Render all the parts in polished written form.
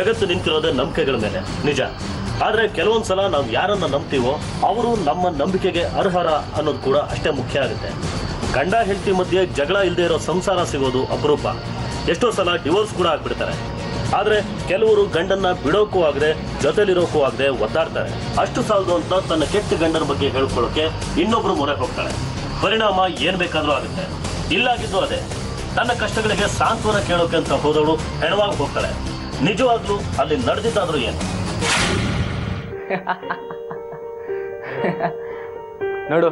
ಜಗತ್ತು ನಿಂತಿರೋದೇ ನಂಬಿಕೆಗಳ ಮೇಲೆ, ನಿಜ. ಆದ್ರೆ ಕೆಲವೊಂದ್ಸಲ ನಾವು ಯಾರನ್ನ ನಂಬ್ತೀವೋ ಅವರು ನಮ್ಮ ನಂಬಿಕೆಗೆ ಅರ್ಹರ ಅನ್ನೋದು ಕೂಡ ಅಷ್ಟೇ ಮುಖ್ಯ ಆಗುತ್ತೆ. ಗಂಡ ಹೆಂಡತಿ ಮಧ್ಯೆ ಜಗಳ ಇಲ್ಲದೆ ಇರೋ ಸಂಸಾರ ಸಿಗೋದು ಅಪರೂಪ. ಎಷ್ಟೋ ಸಲ ಡಿವೋರ್ಸ್ ಕೂಡ ಆಗ್ಬಿಡ್ತಾರೆ. ಆದ್ರೆ ಕೆಲವರು ಗಂಡನ್ನ ಬಿಡೋಕ್ಕೂ ಆಗದೆ ಜೊತೆಲಿರೋಕ್ಕೂ ಆಗದೆ ಒದ್ದಾಡ್ತಾರೆ. ಅಷ್ಟು ಸಾಲದು ಅಂತ ತನ್ನ ಕೆಟ್ಟ ಗಂಡನ ಬಗ್ಗೆ ಹೇಳ್ಕೊಳ್ಳೋಕೆ ಇನ್ನೊಬ್ರು ಮೊರೆ ಹೋಗ್ತಾಳೆ. ಪರಿಣಾಮ ಏನ್ ಬೇಕಾದ್ರೂ ಆಗುತ್ತೆ. ಇಲ್ಲಾಗಿದ್ದು ಅದೇ, ತನ್ನ ಕಷ್ಟಗಳಿಗೆ ಸಾಂತ್ವನ ಕೇಳೋಕೆ ಅಂತ ಹೋದವಳು ಹೆಣವಾಗಿ ಹೋಗ್ತಾಳೆ. ನಿಜವಾಗ್ಲೂ ಅಲ್ಲಿ ನಡೆದಿದ್ದಾದ್ರೂ ಏನು? ನೋಡು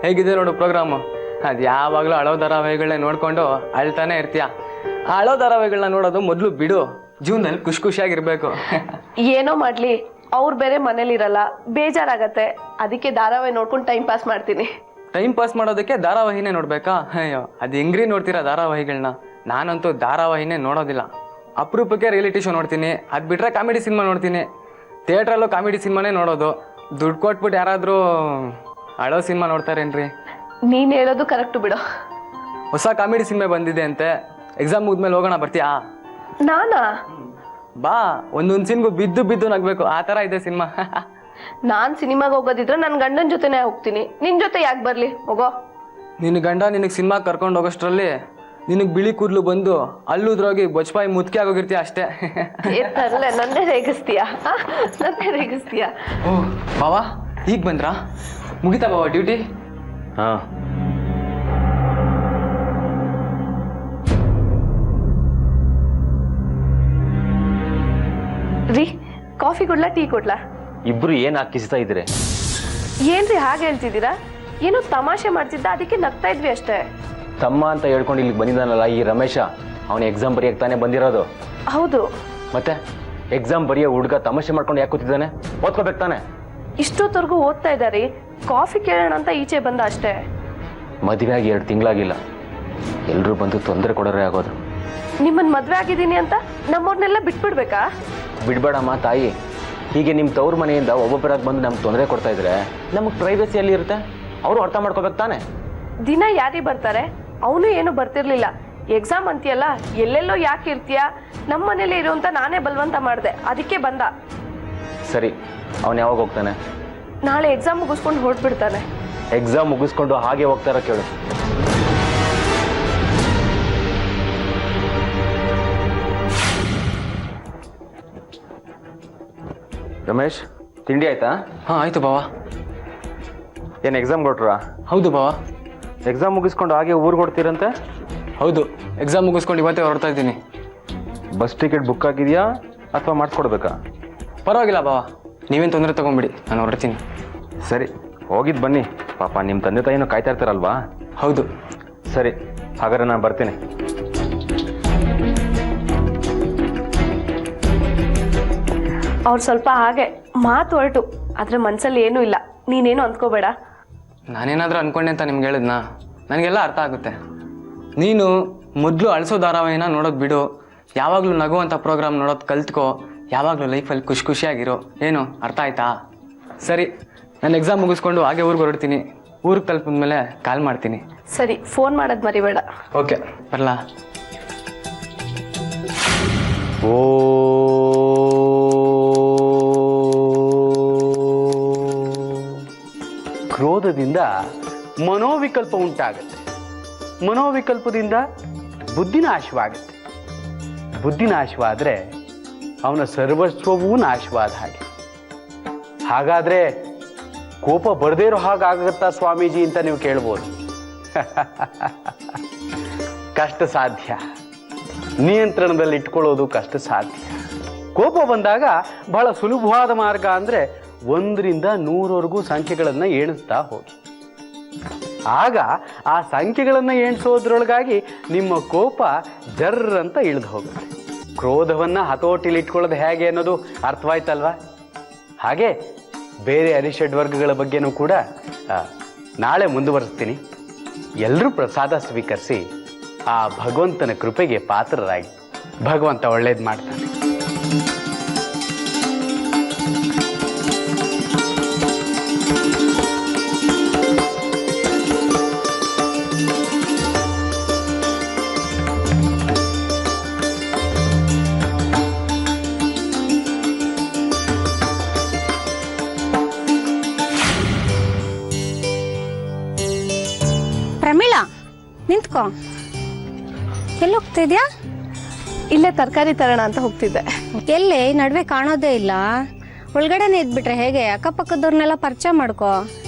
ಹೇಗಿದೆ ನೋಡು ಪ್ರೋಗ್ರಾಮು. ಅದು ಯಾವಾಗಲೂ ಹಳೋ ಧಾರಾವಾಹಿಗಳನ್ನ ನೋಡ್ಕೊಂಡು ಅಳ್ತಾನೆ ಇರ್ತೀಯ. ಆ ಹಳೋ ಧಾರಾವಾಹಿಗಳನ್ನ ನೋಡೋದು ಮೊದಲು ಬಿಡು. ಜೀವನದಲ್ಲಿ ಖುಷಿಯಾಗಿರ್ಬೇಕು. ಏನೋ ಮಾಡ್ಲಿ, ಅವ್ರು ಬೇರೆ ಮನೇಲಿರಲ್ಲ, ಬೇಜಾರಾಗತ್ತೆ. ಅದಕ್ಕೆ ಧಾರಾವಾಹಿ ನೋಡ್ಕೊಂಡು ಟೈಮ್ ಪಾಸ್ ಮಾಡ್ತೀನಿ. ಟೈಮ್ ಪಾಸ್ ಮಾಡೋದಕ್ಕೆ ಧಾರಾವಾಹಿನೇ ನೋಡ್ಬೇಕಾ? ಅಯ್ಯೋ, ಅದು ಹೆಂಗ್ರಿ ನೋಡ್ತೀರಾ ಧಾರಾವಾಹಿಗಳನ್ನ? ನಾನಂತೂ ಧಾರಾವಾಹಿನೇ ನೋಡೋದಿಲ್ಲ. ಅಪರೂಪಕ್ಕೆ ರಿಯಾಲಿಟಿ ಶೋ ನೋಡ್ತೀನಿ. ಅದು ಬಿಟ್ಟರೆ ಕಾಮಿಡಿ ಸಿನಿಮಾ ನೋಡ್ತೀನಿ. ಥಿಯೇಟ್ರಲ್ಲೂ ಕಾಮಿಡಿ ಸಿನಿಮಾನೇ ನೋಡೋದು. ದುಡ್ಡು ಕೊಟ್ಬಿಟ್ಟು ಯಾರಾದರೂ ಹಳೋ ಸಿನಿಮಾ ನೋಡ್ತಾರೇನ್ರಿ? ನೀನ್ ಹೇಳೋದು ಕರೆಕ್ಟು ಬಿಡು. ಹೊಸ ಕಾಮಿಡಿ ಸಿನಿಮಾ ಬಂದಿದೆ ಅಂತೆ. ಎಕ್ಸಾಮ್ ಮುಗಿದ್ಮೇಲೆ ಹೋಗೋಣ, ಬರ್ತೀಯಾ? ನಾನಾ? ಬಾ, ಒಂದೊಂದು ಸೀನ್ಗೂ ಬಿದ್ದು ನಗ್ಬೇಕು, ಆ ಥರ ಇದೆ ಸಿನಿಮಾ. ನಾನ್ ಸಿನಿಮಾಗೆ ಹೋಗೋದಿದ್ರೆ ನನ್ನ ಗಂಡನ ಜೊತೆನೇ ಹೋಗ್ತೀನಿ. ನಿನ್ ಜೊತೆ ಯಾಕೆ ಬರ್ಲಿ? ಹೋಗೋ. ನಿನ್ನ ಗಂಡ ನಿನಗೆ ಸಿನಿಮಾಗೆ ಕರ್ಕೊಂಡು ಹೋಗೋಷ್ಟರಲ್ಲಿ ನಿನಗೆ ಬಿಳಿ ಕೂದಲು ಬಂದು ಅಲ್ಲುದ್ರೋಗಿ ಬೊಚ್ಪಾಯಿ ಮುತ್ಕೆ ಆಗೋಗಿರ್ತೀಯ ಅಷ್ಟೇ. ತರಲೆ ನನ್ನೇ ರೇಗಿಸ್ತೀಯಾ? ಓ ಬಾವಾ, ಈಗ ಬಂದ್ರಾ? ಮುಗಿತಾ ಬಾವಾ ಡ್ಯೂಟಿ? ಹಾ. ರೀ, ಕಾಫಿ ಕೊಡ್ಲಾ ಟೀ ಕೊಡ್ಲಾ? ಇಬ್ರು ಏನ್ ಹಾಕಿಸ್ತಾ ಇದ್ರೆ? ಏನ್ರಿ ಹಾಗೆ ಹೇಳ್ತಿದ್ದೀರಾ? ಏನೋ ತಮಾಷೆ ಮಾಡ್ತಿದ್ದ, ಅದಕ್ಕೆ ನಗ್ತಾ ಇದ್ವಿ ಅಷ್ಟೇ. ತಮ್ಮ ಅಂತ ಹೇಳ್ಕೊಂಡು ಇಲ್ಲಿಗೆ ಬಂದಿದ್ದಾನಲ್ಲ ಈ ರಮೇಶ, ಅವನ ಎಕ್ಸಾಮ್ ಬರೆಯಕ್ಕೆ ತಾನೇ ಬಂದಿರೋದು. ಹೌದು. ಮತ್ತೆ ಎಕ್ಸಾಮ್ ಬರೆಯೋ ಹುಡುಗ ತಮಾಷೆ ಮಾಡ್ಕೊಂಡು ಯಾಕೆ ಕೂತಿದ್ದಾನೆ? ಓದ್ಕೋಬೇಕು ತಾನೆ? ಇಷ್ಟೊತ್ತವರೆಗೂ ಓದ್ತಾ ಇದ್ದಾರಿ. ಕಾಫಿ ಕೇಳೋಣ ಅಂತ ಈಚೆ ಬಂದ ಅಷ್ಟೇ. ಮದುವೆ ಆಗಿ 2 ತಿಂಗಳಾಗಿಲ್ಲ, ಎಲ್ಲರೂ ಬಂದು ತೊಂದರೆ ಕೊಡೋರೇ ಆಗೋದು. ನಿಮ್ಮನ್ ಮದ್ವೆ ಆಗಿದ್ದೀನಿ ಅಂತ ನಮ್ಮವ್ರನ್ನೆಲ್ಲ ಬಿಟ್ಬಿಡ್ಬೇಕಾ? ಬಿಡ್ಬೇಡಮ್ಮ ತಾಯಿ. ಹೀಗೆ ನಿಮ್ಮ ತವ್ರ ಮನೆಯಿಂದ ಒಬ್ಬೊಬ್ಬರಾಗಿ ಬಂದು ನಮ್ಗೆ ತೊಂದರೆ ಕೊಡ್ತಾ ಇದ್ರೆ ನಮಗೆ ಪ್ರೈವಸಿ ಎಲ್ಲಿ ಇರುತ್ತೆ? ಅವರು ಅರ್ಥ ಮಾಡ್ಕೋಬೇಕು ತಾನೆ? ದಿನ ಯಾರಿಗೆ ಬರ್ತಾರೆ? ಅವನು ಏನು ಬರ್ತಿರ್ಲಿಲ್ಲ. ಎಕ್ಸಾಮ್ ಅಂತೀಯಲ್ಲ, ಎಲ್ಲೆಲ್ಲೋ ಯಾಕೆ ಇರ್ತೀಯ? ನಮ್ಮ ಮನೇಲಿ ಇರು ಅಂತ ನಾನೇ ಬಲವಂತ ಮಾಡಿದೆ, ಅದಕ್ಕೆ ಬಂದ. ಸರಿ, ಅವನು ಯಾವಾಗ ಹೋಗ್ತಾನೆ? ನಾಳೆ ಎಕ್ಸಾಮ್ ಮುಗಿಸ್ಕೊಂಡು ಹೊರಟ್ಬಿಡ್ತಾನೆ. ಎಕ್ಸಾಮ್ ಮುಗಿಸ್ಕೊಂಡು ಹಾಗೆ ಹೋಗ್ತಾರ ಕೇಳು. ರಮೇಶ್, ತಿಂಡಿ ಆಯ್ತಾ? ಹಾಂ ಆಯಿತು ಬಾವಾ. ಏನು ಎಕ್ಸಾಮ್ ಕೊಟ್ರಾ? ಹೌದು ಬಾವಾ. ಎಕ್ಸಾಮ್ ಮುಗಿಸ್ಕೊಂಡು ಹಾಗೆ ಊರಿಗೆ ಹೊಡ್ತೀರಂತೆ? ಹೌದು, ಎಕ್ಸಾಮ್ ಮುಗಿಸ್ಕೊಂಡು ಇವತ್ತೇ ಹೊರಡ್ತಾ ಇದ್ದೀನಿ. ಬಸ್ ಟಿಕೆಟ್ ಬುಕ್ ಆಗಿದೆಯಾ ಅಥವಾ ಮಾಡಿಸ್ಕೊಡ್ಬೇಕಾ? ಪರವಾಗಿಲ್ಲ ಬಾವಾ, ನೀವೇನು ತೊಂದರೆ ತೊಗೊಂಬಿಡಿ, ನಾನು ಹೊರಡ್ತೀನಿ. ಸರಿ, ಹೋಗಿದ್ದು ಬನ್ನಿ. ಪಾಪ ನಿಮ್ಮ ತಂದೆ ತಾಯಿನೂ ಕಾಯ್ತಾ ಇರ್ತಾರಲ್ವಾ? ಹೌದು. ಸರಿ, ಹಾಗಾದ್ರೆ ನಾನು ಬರ್ತೀನಿ. ಅವ್ರು ಸ್ವಲ್ಪ ಹಾಗೆ ಮಾತು ಹೊರಟು, ಆದ್ರೆ ಮನ್ಸಲ್ಲಿ ಏನೂ ಇಲ್ಲ. ನೀನೇನು ಅಂದ್ಕೋಬೇಡ. ನಾನೇನಾದರೂ ಅನ್ಕೊಂಡೆ ಅಂತ ನಿಮ್ಗೆ ಹೇಳಿದ್ನಾ? ನನಗೆಲ್ಲ ಅರ್ಥ ಆಗುತ್ತೆ. ನೀನು ಮೊದಲು ಅಳಿಸೋ ಧಾರಾವಾಹಿನ ನೋಡೋದು ಬಿಡು. ಯಾವಾಗಲೂ ನಗುವಂಥ ಪ್ರೋಗ್ರಾಮ್ ನೋಡೋದು ಕಲ್ತ್ಕೋ. ಯಾವಾಗಲೂ ಲೈಫಲ್ಲಿ ಖುಷಿಯಾಗಿರೋ. ಏನು ಅರ್ಥ ಆಯ್ತಾ? ಸರಿ, ನಾನು ಎಕ್ಸಾಮ್ ಮುಗಿಸ್ಕೊಂಡು ಹಾಗೆ ಊರಿಗೆ ಹೊರಡ್ತೀನಿ. ಊರಿಗೆ ತಲುಪಿದ್ಮೇಲೆ ಕಾಲ್ ಮಾಡ್ತೀನಿ. ಸರಿ, ಫೋನ್ ಮಾಡೋದು ಮರಿಬೇಡ. ಓಕೆ, ಬರಲಾ? ಓ ಕ್ರೋಧದಿಂದ ಮನೋವಿಕಲ್ಪ ಉಂಟಾಗುತ್ತೆ. ಮನೋವಿಕಲ್ಪದಿಂದ ಬುದ್ಧಿನಾಶವಾಗುತ್ತೆ. ಬುದ್ಧಿನಾಶವಾದರೆ ಅವನ ಸರ್ವಸ್ವವೂ ನಾಶವಾದ ಹಾಗೆ. ಹಾಗಾದರೆ ಕೋಪ ಬರದೇ ಇರೋ ಹಾಗಾಗುತ್ತಾ ಸ್ವಾಮೀಜಿ ಅಂತ ನೀವು ಕೇಳ್ಬೋದು. ಕಷ್ಟ ಸಾಧ್ಯ. ನಿಯಂತ್ರಣದಲ್ಲಿ ಇಟ್ಕೊಳ್ಳೋದು ಕಷ್ಟ ಸಾಧ್ಯ. ಕೋಪ ಬಂದಾಗ ಬಹಳ ಸುಲಭವಾದ ಮಾರ್ಗ ಅಂದರೆ 1ರಿಂದ 100ವರೆಗೂ ಸಂಖ್ಯೆಗಳನ್ನು ಎಣಿಸ್ತಾ ಹೋಗಿ. ಆಗ ಆ ಸಂಖ್ಯೆಗಳನ್ನು ಎಣಿಸೋದ್ರೊಳಗಾಗಿ ನಿಮ್ಮ ಕೋಪ ಜರ್ರಂತ ಇಳಿದು ಹೋಗುತ್ತೆ. ಕ್ರೋಧವನ್ನು ಹತೋಟಿಲಿ ಇಟ್ಕೊಳ್ಳೋದು ಹೇಗೆ ಅನ್ನೋದು ಅರ್ಥವಾಯ್ತಲ್ವಾ? ಹಾಗೆ ಬೇರೆ ಅರಿಷಡ್ ವರ್ಗಗಳ ಬಗ್ಗೆನೂ ಕೂಡ ನಾಳೆ ಮುಂದುವರಿಸ್ತೀನಿ. ಎಲ್ಲರೂ ಪ್ರಸಾದ ಸ್ವೀಕರಿಸಿ ಆ ಭಗವಂತನ ಕೃಪೆಗೆ ಪಾತ್ರರಾಗಿ. ಭಗವಂತ ಒಳ್ಳೇದು ಮಾಡ್ತಾನೆ. ಕೂತ್ಕೋ. ಎಲ್ಲಿ ಹೋಗ್ತಾ ಇದೆಯಾ? ಇಲ್ಲೇ ತರಕಾರಿ ತರೋಣ ಅಂತ ಹೋಗ್ತಿದ್ದೆ. ಎಲ್ಲಿ ನಡುವೆ ಕಾಣೋದೇ ಇಲ್ಲ. ಒಳಗಡೆನೆ ಇದ್ಬಿಟ್ರೆ ಹೇಗೆ? ಅಕ್ಕಪಕ್ಕದವ್ರನ್ನೆಲ್ಲ ಪರಿಚಯ ಮಾಡ್ಕೋ.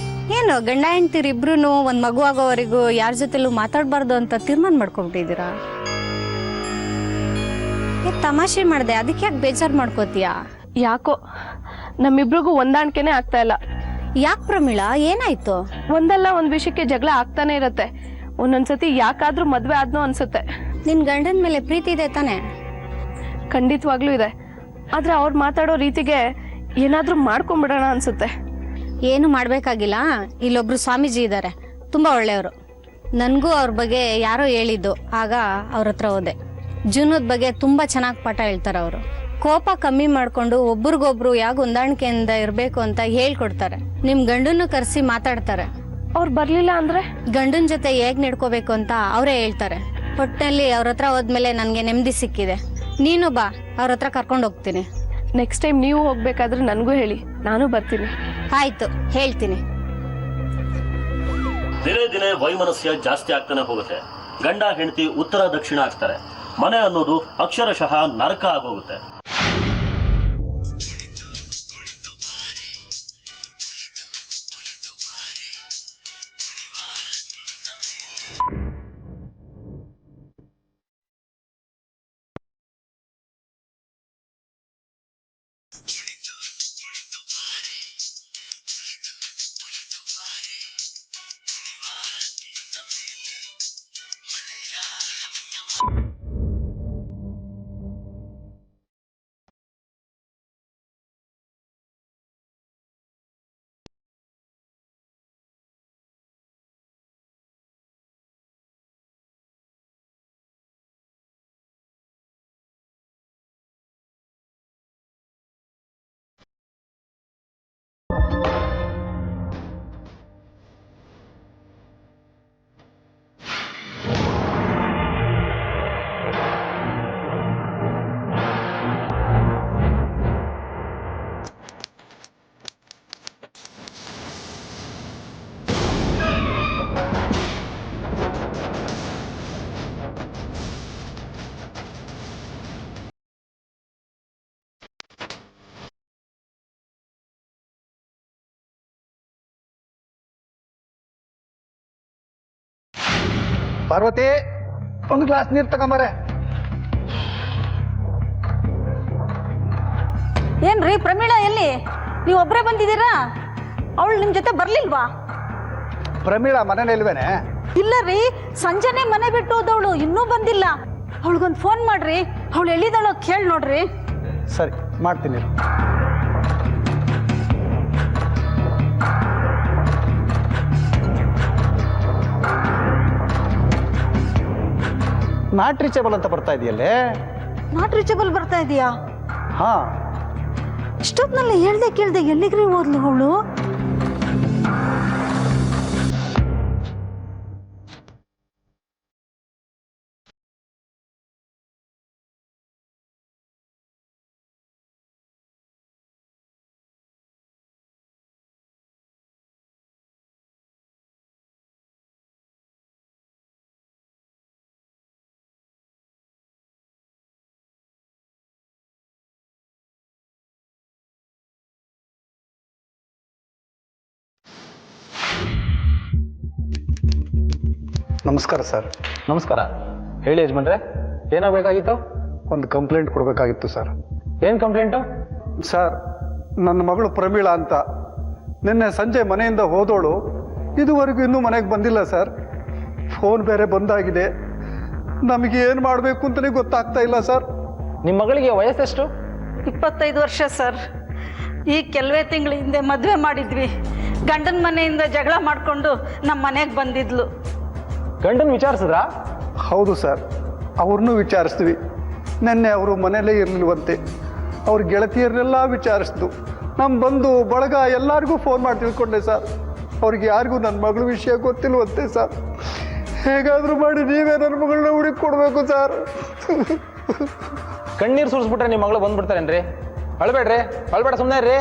ಏನು ಗಂಡ ಹೆಂಡ್ತಿರು ಇಬ್ರು ಒಂದು ಮಗು ಆಗೋವರೆಗೂ ಯಾರ ಜೊತೆಲೂ ಮಾತಾಡಬಾರ್ದು ಅಂತ ತೀರ್ಮಾನ ಮಾಡ್ಕೊಂಬಿಟ್ಟಿದ್ದೀರಾ? ತಮಾಷೆ ಮಾಡಿದೆ, ಅದಕ್ಕೆ ಯಾಕೆ ಬೇಜಾರು ಮಾಡ್ಕೋತೀಯಾ? ಯಾಕೋ ನಮ್ಮಿಬ್ರಿಗೂ ಹೊಂದಾಣಿಕೆನೇ ಆಗ್ತಾ ಇಲ್ಲ. ಯಾಕೆ ಪ್ರಮೀಳಾ, ಏನಾಯ್ತು? ಒಂದಲ್ಲ ಒಂದ್ ವಿಷಯಕ್ಕೆ ಜಗಳ ಆಗ್ತಾನೆ ಇರತ್ತೆ. ಒಂದೊಂದ್ಸತಿ ಯಾಕಾದ್ರೂ ಮದ್ವೆ ಆದ್ನೋ ಅನ್ಸುತ್ತೆ. ನಿನ್ ಗಂಡನ ಮೇಲೆ ಪ್ರೀತಿ ಇದೆ ತಾನೆ? ಖಂಡಿತವಾಗ್ಲೂ ಇದೆ. ಆದ್ರೆ ಅವ್ರು ಮಾತಾಡೋ ರೀತಿಗೆ ಏನಾದ್ರೂ ಮಾಡ್ಕೊಂಡ್ಬಿಡೋಣ ಅನ್ಸುತ್ತೆ. ಏನು ಮಾಡ್ಬೇಕಾಗಿಲ್ಲ. ಇಲ್ಲೊಬ್ರು ಸ್ವಾಮೀಜಿ ಇದ್ದಾರೆ, ತುಂಬಾ ಒಳ್ಳೆಯವರು. ನನಗೂ ಅವ್ರ ಬಗ್ಗೆ ಯಾರೋ ಹೇಳಿದ್ದು, ಆಗ ಅವ್ರ ಹತ್ರ ಹೋದೆ. ಜೀವನದ ಬಗ್ಗೆ ತುಂಬಾ ಚೆನ್ನಾಗಿ ಪಾಠ ಹೇಳ್ತಾರೆ ಅವರು. ಕೋಪ ಕಮ್ಮಿ ಮಾಡ್ಕೊಂಡು ಒಬ್ರಿಗೊಬ್ರು ಯಾವ ಹೊಂದಾಣಿಕೆಯಿಂದ ಇರಬೇಕು ಅಂತ ಹೇಳ್ಕೊಡ್ತಾರೆ. ನಿಮ್ ಗಂಡನ್ನು ಕರೆಸಿ ಮಾತಾಡ್ತಾರೆ. ಅವ್ರು ಬರ್ಲಿಲ್ಲ ಅಂದ್ರೆ ಗಂಡನ ಜೊತೆ ಹೇಗ್ ನಡ್ಕೋಬೇಕು ಅಂತ ಅವರೇ ಹೇಳ್ತಾರೆ. ಒಟ್ಟಿನಲ್ಲಿ ಅವ್ರ ಹತ್ರ ಹೋದ್ಮೇಲೆ ನನಗೆ ನೆಮ್ಮದಿ ಸಿಕ್ಕಿದೆ. ನೀನು ಬಾ, ಅವ್ರ ಹತ್ರ ಕರ್ಕೊಂಡು ಹೋಗ್ತೀನಿ. ನೆಕ್ಸ್ಟ್ ಟೈಮ್ ನೀವು ಹೋಗ್ಬೇಕಾದ್ರೆ ನನಗೂ ಹೇಳಿ, ನಾನು ಬರ್ತೀನಿ. ಆಯ್ತು, ಹೇಳ್ತೀನಿ. ದಿನೇ ದಿನೇ ವೈಮನಸ್ಯ ಜಾಸ್ತಿ ಆಗ್ತಾನೆ ಹೋಗುತ್ತೆ. ಗಂಡ ಹೆಂಡತಿ ಉತ್ತರ ದಕ್ಷಿಣ ಆಗ್ತಾರೆ. ಮನೆ ಅನ್ನೋದು ಅಕ್ಷರಶಃ ನರಕ ಆಗೋಗುತ್ತೆ. ಪಾರ್ವತಿ, ಒಂದು ಗ್ಲಾಸ್ ನೀರು ತಗೊಂಬರೆ. ಏನ್ರಿ ಪ್ರಮೀಳಾ ಎಲ್ಲಿ? ನೀವು ಒಬ್ಬರೇ ಬಂದಿದ್ದೀರಾ? ಅವಳು ನಿಮ್ಮ ಜೊತೆ ಬರ್ಲಿಲ್ವಾ? ಪ್ರಮೀಳಾ ಮನೇಲಿ ಇಲ್ವೇನೆ? ಇಲ್ಲ ರೀ, ಸಂಜೆನೆ ಮನೆ ಬಿಟ್ಟು ಹೋದವಳು, ಇನ್ನೂ ಬಂದಿಲ್ಲ. ಅವಳಿಗೊಂದು ಫೋನ್ ಮಾಡ್ರಿ, ಅವಳು ಎಲ್ಲಿದ್ದಾಳೋ ಕೇಳಿ ನೋಡ್ರಿ. ಸರಿ, ಮಾಡ್ತೀನಿ. ನಾಟ್ ರೀಚೇಬಲ್ ಅಂತ ಬರ್ತಾ ಇದೆಯಲ್ಲೇ? ನಾಟ್ ರೀಚಬಲ್ ಬರ್ತಾ ಇದೆಯಾ? ಹಾ, ಇಷ್ಟೊತ್ತಿನಲ್ಲಿ ಹೇಳ್ದೆ ಕೇಳ್ದೆ ಎಲ್ಲಿಗ್ರಿ ಹೋದ್ಲು ಅವಳು? ನಮಸ್ಕಾರ ಸರ್. ನಮಸ್ಕಾರ. ಹೇಳಿ ಯಜಮಾನ್ರೆ, ಏನಾಗಬೇಕಾಗಿತ್ತು? ಒಂದು ಕಂಪ್ಲೇಂಟ್ ಕೊಡಬೇಕಾಗಿತ್ತು ಸರ್. ಏನು ಕಂಪ್ಲೇಂಟು? ಸರ್, ನನ್ನ ಮಗಳು ಪ್ರಮೀಳಾ ಅಂತ ನಿನ್ನೆ ಸಂಜೆ ಮನೆಯಿಂದ ಹೋದೋಳು ಇದುವರೆಗೂ ಇನ್ನೂ ಮನೆಗೆ ಬಂದಿಲ್ಲ ಸರ್. ಫೋನ್ ಬೇರೆ ಬಂದಾಗಿದೆ. ನಮಗೆ ಏನು ಮಾಡಬೇಕು ಅಂತಲೇ ಗೊತ್ತಾಗ್ತಾ ಇಲ್ಲ ಸರ್. ನಿಮ್ಮ ಮಗಳಿಗೆ ವಯಸ್ಸೆಷ್ಟು? 25 ವರ್ಷ ಸರ್. ಈ ಕೆಲವೇ ತಿಂಗಳ ಹಿಂದೆ ಮದುವೆ ಮಾಡಿದ್ವಿ. ಗಂಡನ ಮನೆಯಿಂದ ಜಗಳ ಮಾಡಿಕೊಂಡು ನಮ್ಮ ಮನೆಗೆ ಬಂದಿದ್ಲು. ಗಂಡನ ವಿಚಾರಿಸಿದ್ರಾ? ಹೌದು ಸರ್, ಅವ್ರನ್ನೂ ವಿಚಾರಿಸ್ತೀವಿ. ನಿನ್ನೆ ಅವರು ಮನೇಲೇ ಇರಲಿಲ್ವಂತೆ. ಅವ್ರ ಗೆಳತಿಯರನ್ನೆಲ್ಲ ವಿಚಾರಿಸ್ದು. ನಮ್ಮ ಬಂಧು ಬಳಗ ಎಲ್ಲರಿಗೂ ಫೋನ್ ಮಾಡಿ ತಿಳ್ಕೊಂಡೆ ಸರ್. ಅವ್ರಿಗೆ ಯಾರಿಗೂ ನನ್ನ ಮಗಳ ವಿಷಯ ಗೊತ್ತಿಲ್ವಂತೆ ಸರ್. ಹೇಗಾದರೂ ಮಾಡಿ ನೀವೇ ನನ್ನ ಮಗಳನ್ನ ಹುಡುಕಿ ಕೊಡಬೇಕು ಸರ್. ಕಣ್ಣೀರು ಸುರಿಸ್ಬಿಟ್ರೆ ನಿಮ್ಮ ಮಗಳು ಬಂದ್ಬಿಡ್ತಾರೇನ್ರಿ? ಅಳ್ಬೇಡ್ರಿ, ಅಳ್ಬೇಡ, ಸುಮ್ಮನೆ ರೀ.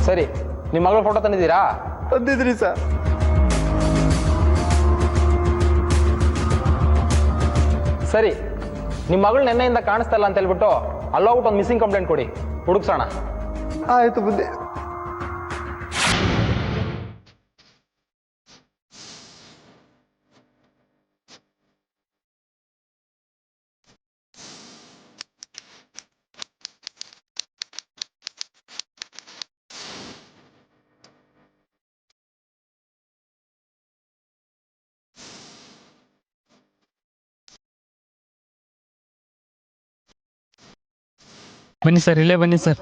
ಸರಿ, ನಿಮ್ಮ ಮಗಳ ಫೋಟೋ ತಂದಿದ್ದೀರಾ? ತಂದಿದ್ರಿ ಸರ್. ಸರಿ, ನಿಮ್ಮ ಮಗಳು ನೆನ್ನೆಯಿಂದ ಕಾಣಿಸ್ತಾ ಇಲ್ಲ ಅಂತ ಹೇಳ್ಬಿಟ್ಟು ಅಲ್ಲೋಗ್ಬಿಟ್ಟು ಒಂದು ಮಿಸ್ಸಿಂಗ್ ಕಂಪ್ಲೇಂಟ್ ಕೊಡಿ, ಹುಡುಕ್ಸೋಣ. ಆಯಿತು ಬುದ್ಧಿ. ಬನ್ನಿ ಸರ್, ಇಲ್ಲೇ ಬನ್ನಿ ಸರ್.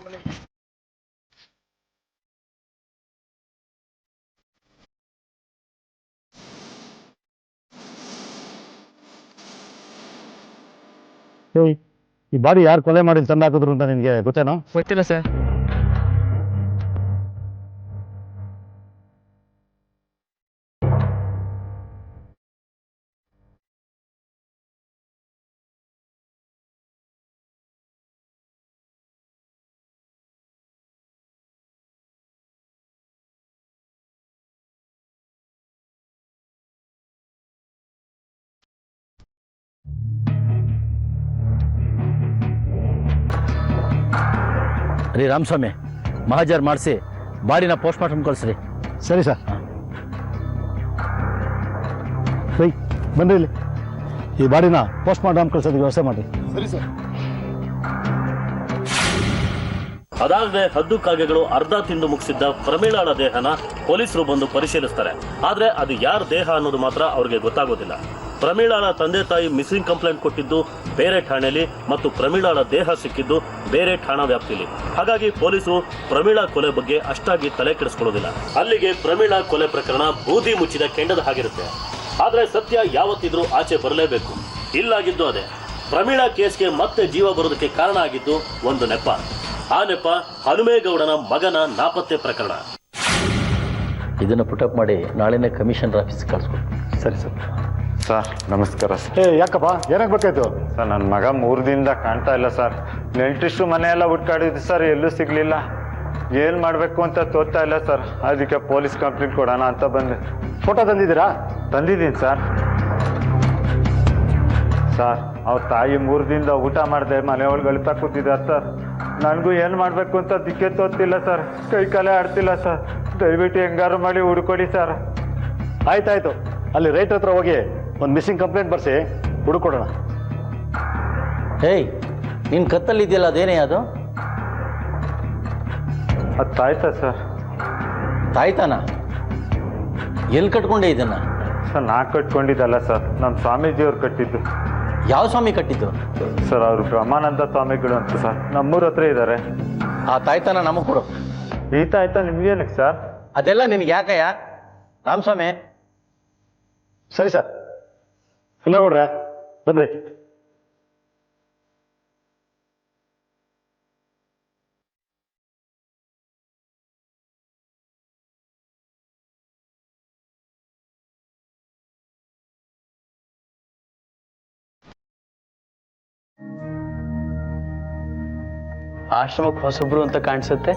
ಈ ಬಾಡಿ ಯಾರು ಕೊಲೆ ಮಾಡಿ ತಂದು ಹಾಕಿದ್ರು ಅಂತ ನಿನಗೆ ಗೊತ್ತೇನೋ? ಗೊತ್ತಿಲ್ಲ ಸರ್. ರೀ ರಾಮಸ್ವಾಮಿ, ಮಹಾಜರ್ ಮಾಡಿಸಿ ಬಾಡಿನ ಪೋಸ್ಟ್ ಮಾರ್ಟಮ್ ಕಳಿಸ್ರಿ. ಸರಿ ಸರ್. ಸರಿ ಬನ್ರಿ, ಇಲ್ಲಿ ಈ ಬಾಡಿನ ಪೋಸ್ಟ್ ಮಾರ್ಟಮ್ ಕಳ್ಸೋದಕ್ಕೆ ವ್ಯವಸ್ಥೆ ಮಾಡಿ. ಸರಿ ಸರ್. ಅದಾಗದೆ ಹದ್ದು ಕಾಗೆಗಳು ಅರ್ಧ ತಿಂದು ಮುಗಿಸಿದ್ದ ಪ್ರಮೀಳಾಳ ದೇಹನ ಪೊಲೀಸರು ಬಂದು ಪರಿಶೀಲಿಸ್ತಾರೆ. ಆದ್ರೆ ಅದು ಯಾರ ದೇಹ ಅನ್ನೋದು ಮಾತ್ರ ಅವ್ರಿಗೆ ಗೊತ್ತಾಗೋದಿಲ್ಲ. ಪ್ರಮೀಳಾಳ ತಂದೆ ತಾಯಿ ಮಿಸ್ಸಿಂಗ್ ಕಂಪ್ಲೇಂಟ್ ಕೊಟ್ಟಿದ್ದು ಬೇರೆ ಠಾಣೆಯಲ್ಲಿ ಮತ್ತು ಪ್ರಮೀಳಾಳ ದೇಹ ಸಿಕ್ಕಿದ್ದು ಬೇರೆ ಠಾಣಾ ವ್ಯಾಪ್ತಿಯಲ್ಲಿ. ಹಾಗಾಗಿ ಪೊಲೀಸರು ಪ್ರಮೀಳಾ ಕೊಲೆ ಬಗ್ಗೆ ಅಷ್ಟಾಗಿ ತಲೆ ಕೆಡಿಸ್ಕೊಳ್ಳೋದಿಲ್ಲ. ಅಲ್ಲಿಗೆ ಪ್ರಮೀಳಾ ಕೊಲೆ ಪ್ರಕರಣ ಬೂದಿ ಮುಚ್ಚಿದ ಕೆಂಡದ ಹಾಗಿರುತ್ತೆ. ಆದ್ರೆ ಸತ್ಯ ಯಾವತ್ತಿದ್ರೂ ಆಚೆ ಬರಲೇಬೇಕು. ಇಲ್ಲಾಗಿದ್ದು ಅದೇ. ಪ್ರಮೀಳಾ ಕೇಸ್ಗೆ ಮತ್ತೆ ಜೀವ ಬರೋದಕ್ಕೆ ಕಾರಣ ಆಗಿದ್ದು ಒಂದು ನೆಪ. ಆ ನೆಪ ಹನುಮೇಗೌಡನ ಮಗನ ನಾಪತ್ತೆ ಪ್ರಕರಣ. ಇದನ್ನು ಪುಟಪ್ ಮಾಡಿ ನಾಳೆನೇ ಕಮಿಷನರ್ ಆಫೀಸ್ಗೆ ಕಳಿಸ್ಕೊಡಿ. ಸರಿ ಸರ್. ಸರ್ ನಮಸ್ಕಾರ ಸರ್. ಯಾಕಪ್ಪ, ಏನಾಗಬೇಕಾಯ್ತು? ಸರ್ ನನ್ನ ಮಗ 3 ದಿನದಿಂದ ಕಾಣ್ತಾ ಇಲ್ಲ ಸರ್. ನೆಂಟಿಷ್ಟು ಮನೆಯೆಲ್ಲ ಹುಡ್ಕಾಡಿದ್ದು ಸರ್, ಎಲ್ಲೂ ಸಿಗಲಿಲ್ಲ. ಏನು ಮಾಡಬೇಕು ಅಂತ ತೋರ್ತಾ ಇಲ್ಲ ಸರ್. ಅದಕ್ಕೆ ಪೊಲೀಸ್ ಕಂಪ್ಲೇಂಟ್ ಕೊಡೋಣ ಅಂತ ಬಂದೆ. ಫೋಟೋ ತಂದಿದ್ದೀರಾ? ತಂದಿದ್ದೀನಿ ಸರ್. ಸರ್ ಅವ್ರ ತಾಯಿ 3 ದಿನದಿಂದ ಊಟ ಮಾಡಿದೆ ಮನೆ ಒಳಗೆ ಅಳ್ತಾ ಕೂತಿದ್ದಾರೆ ಸರ್. ನನಗೂ ಏನು ಮಾಡಬೇಕು ಅಂತ ದಿಕ್ಕೆ ತೋರ್ತಿಲ್ಲ ಸರ್. ಕೈ ಕಾಲೇ ಆಡ್ತಿಲ್ಲ ಸರ್. ದಯವಿಟ್ಟು ಹೆಂಗಾರು ಮಾಡಿ ಹುಡ್ಕೊಡಿ ಸರ್. ಆಯ್ತಾಯ್ತು, ಅಲ್ಲಿ ರೈಟ್ ಹತ್ರ ಹೋಗಿ ಒಂದು ಮಿಸ್ಸಿಂಗ್ ಕಂಪ್ಲೇಂಟ್ ಬರ್ಸಿ, ಹುಡುಕೊಡೋಣ. ಹೇಯ್, ನಿನ್ನ ಕತ್ತಲ್ಲಿ ಇದೆಯಲ್ಲ, ಅದೇನೇ ಅದು? ಅದು ತಾಯ್ತಾ ಸರ್? ತಾಯ್ತಾನ? ಎಲ್ಲಿ ಕಟ್ಕೊಂಡೆ ಇದನ್ನು? ಸರ್ ನಾ ಕಟ್ಕೊಂಡಿದ್ದಲ್ಲ ಸರ್, ನಮ್ಮ ಸ್ವಾಮೀಜಿಯವ್ರು ಕಟ್ಟಿದ್ದು. ಯಾವ ಸ್ವಾಮಿ ಕಟ್ಟಿದ್ದು? ಸರ್ ಅವರು ಬ್ರಹ್ಮಾನಂದ ಸ್ವಾಮಿಗಳು ಅಂತ ಸರ್, ನಮ್ಮೂರ ಹತ್ರ ಇದ್ದಾರೆ. ಆ ತಾಯ್ತಾನ ನಮಗೆ ಕೊಡು. ಈ ತಾಯ್ತಾ ನಿಮ್ಗೇನಕ್ಕೆ ಸರ್? ಅದೆಲ್ಲ ನಿನಗೆ ಯಾಕಯ್ಯ ರಾಮಸ್ವಾಮಿ? ಸರಿ ಸರ್. ಇಲ್ಲ ನೋಡ್ರೆ ಬನ್ರಿ. ಆಶ್ರಮಕ್ಕೆ ಹೊಸಬ್ರು ಅಂತ ಕಾಣಿಸುತ್ತೆ.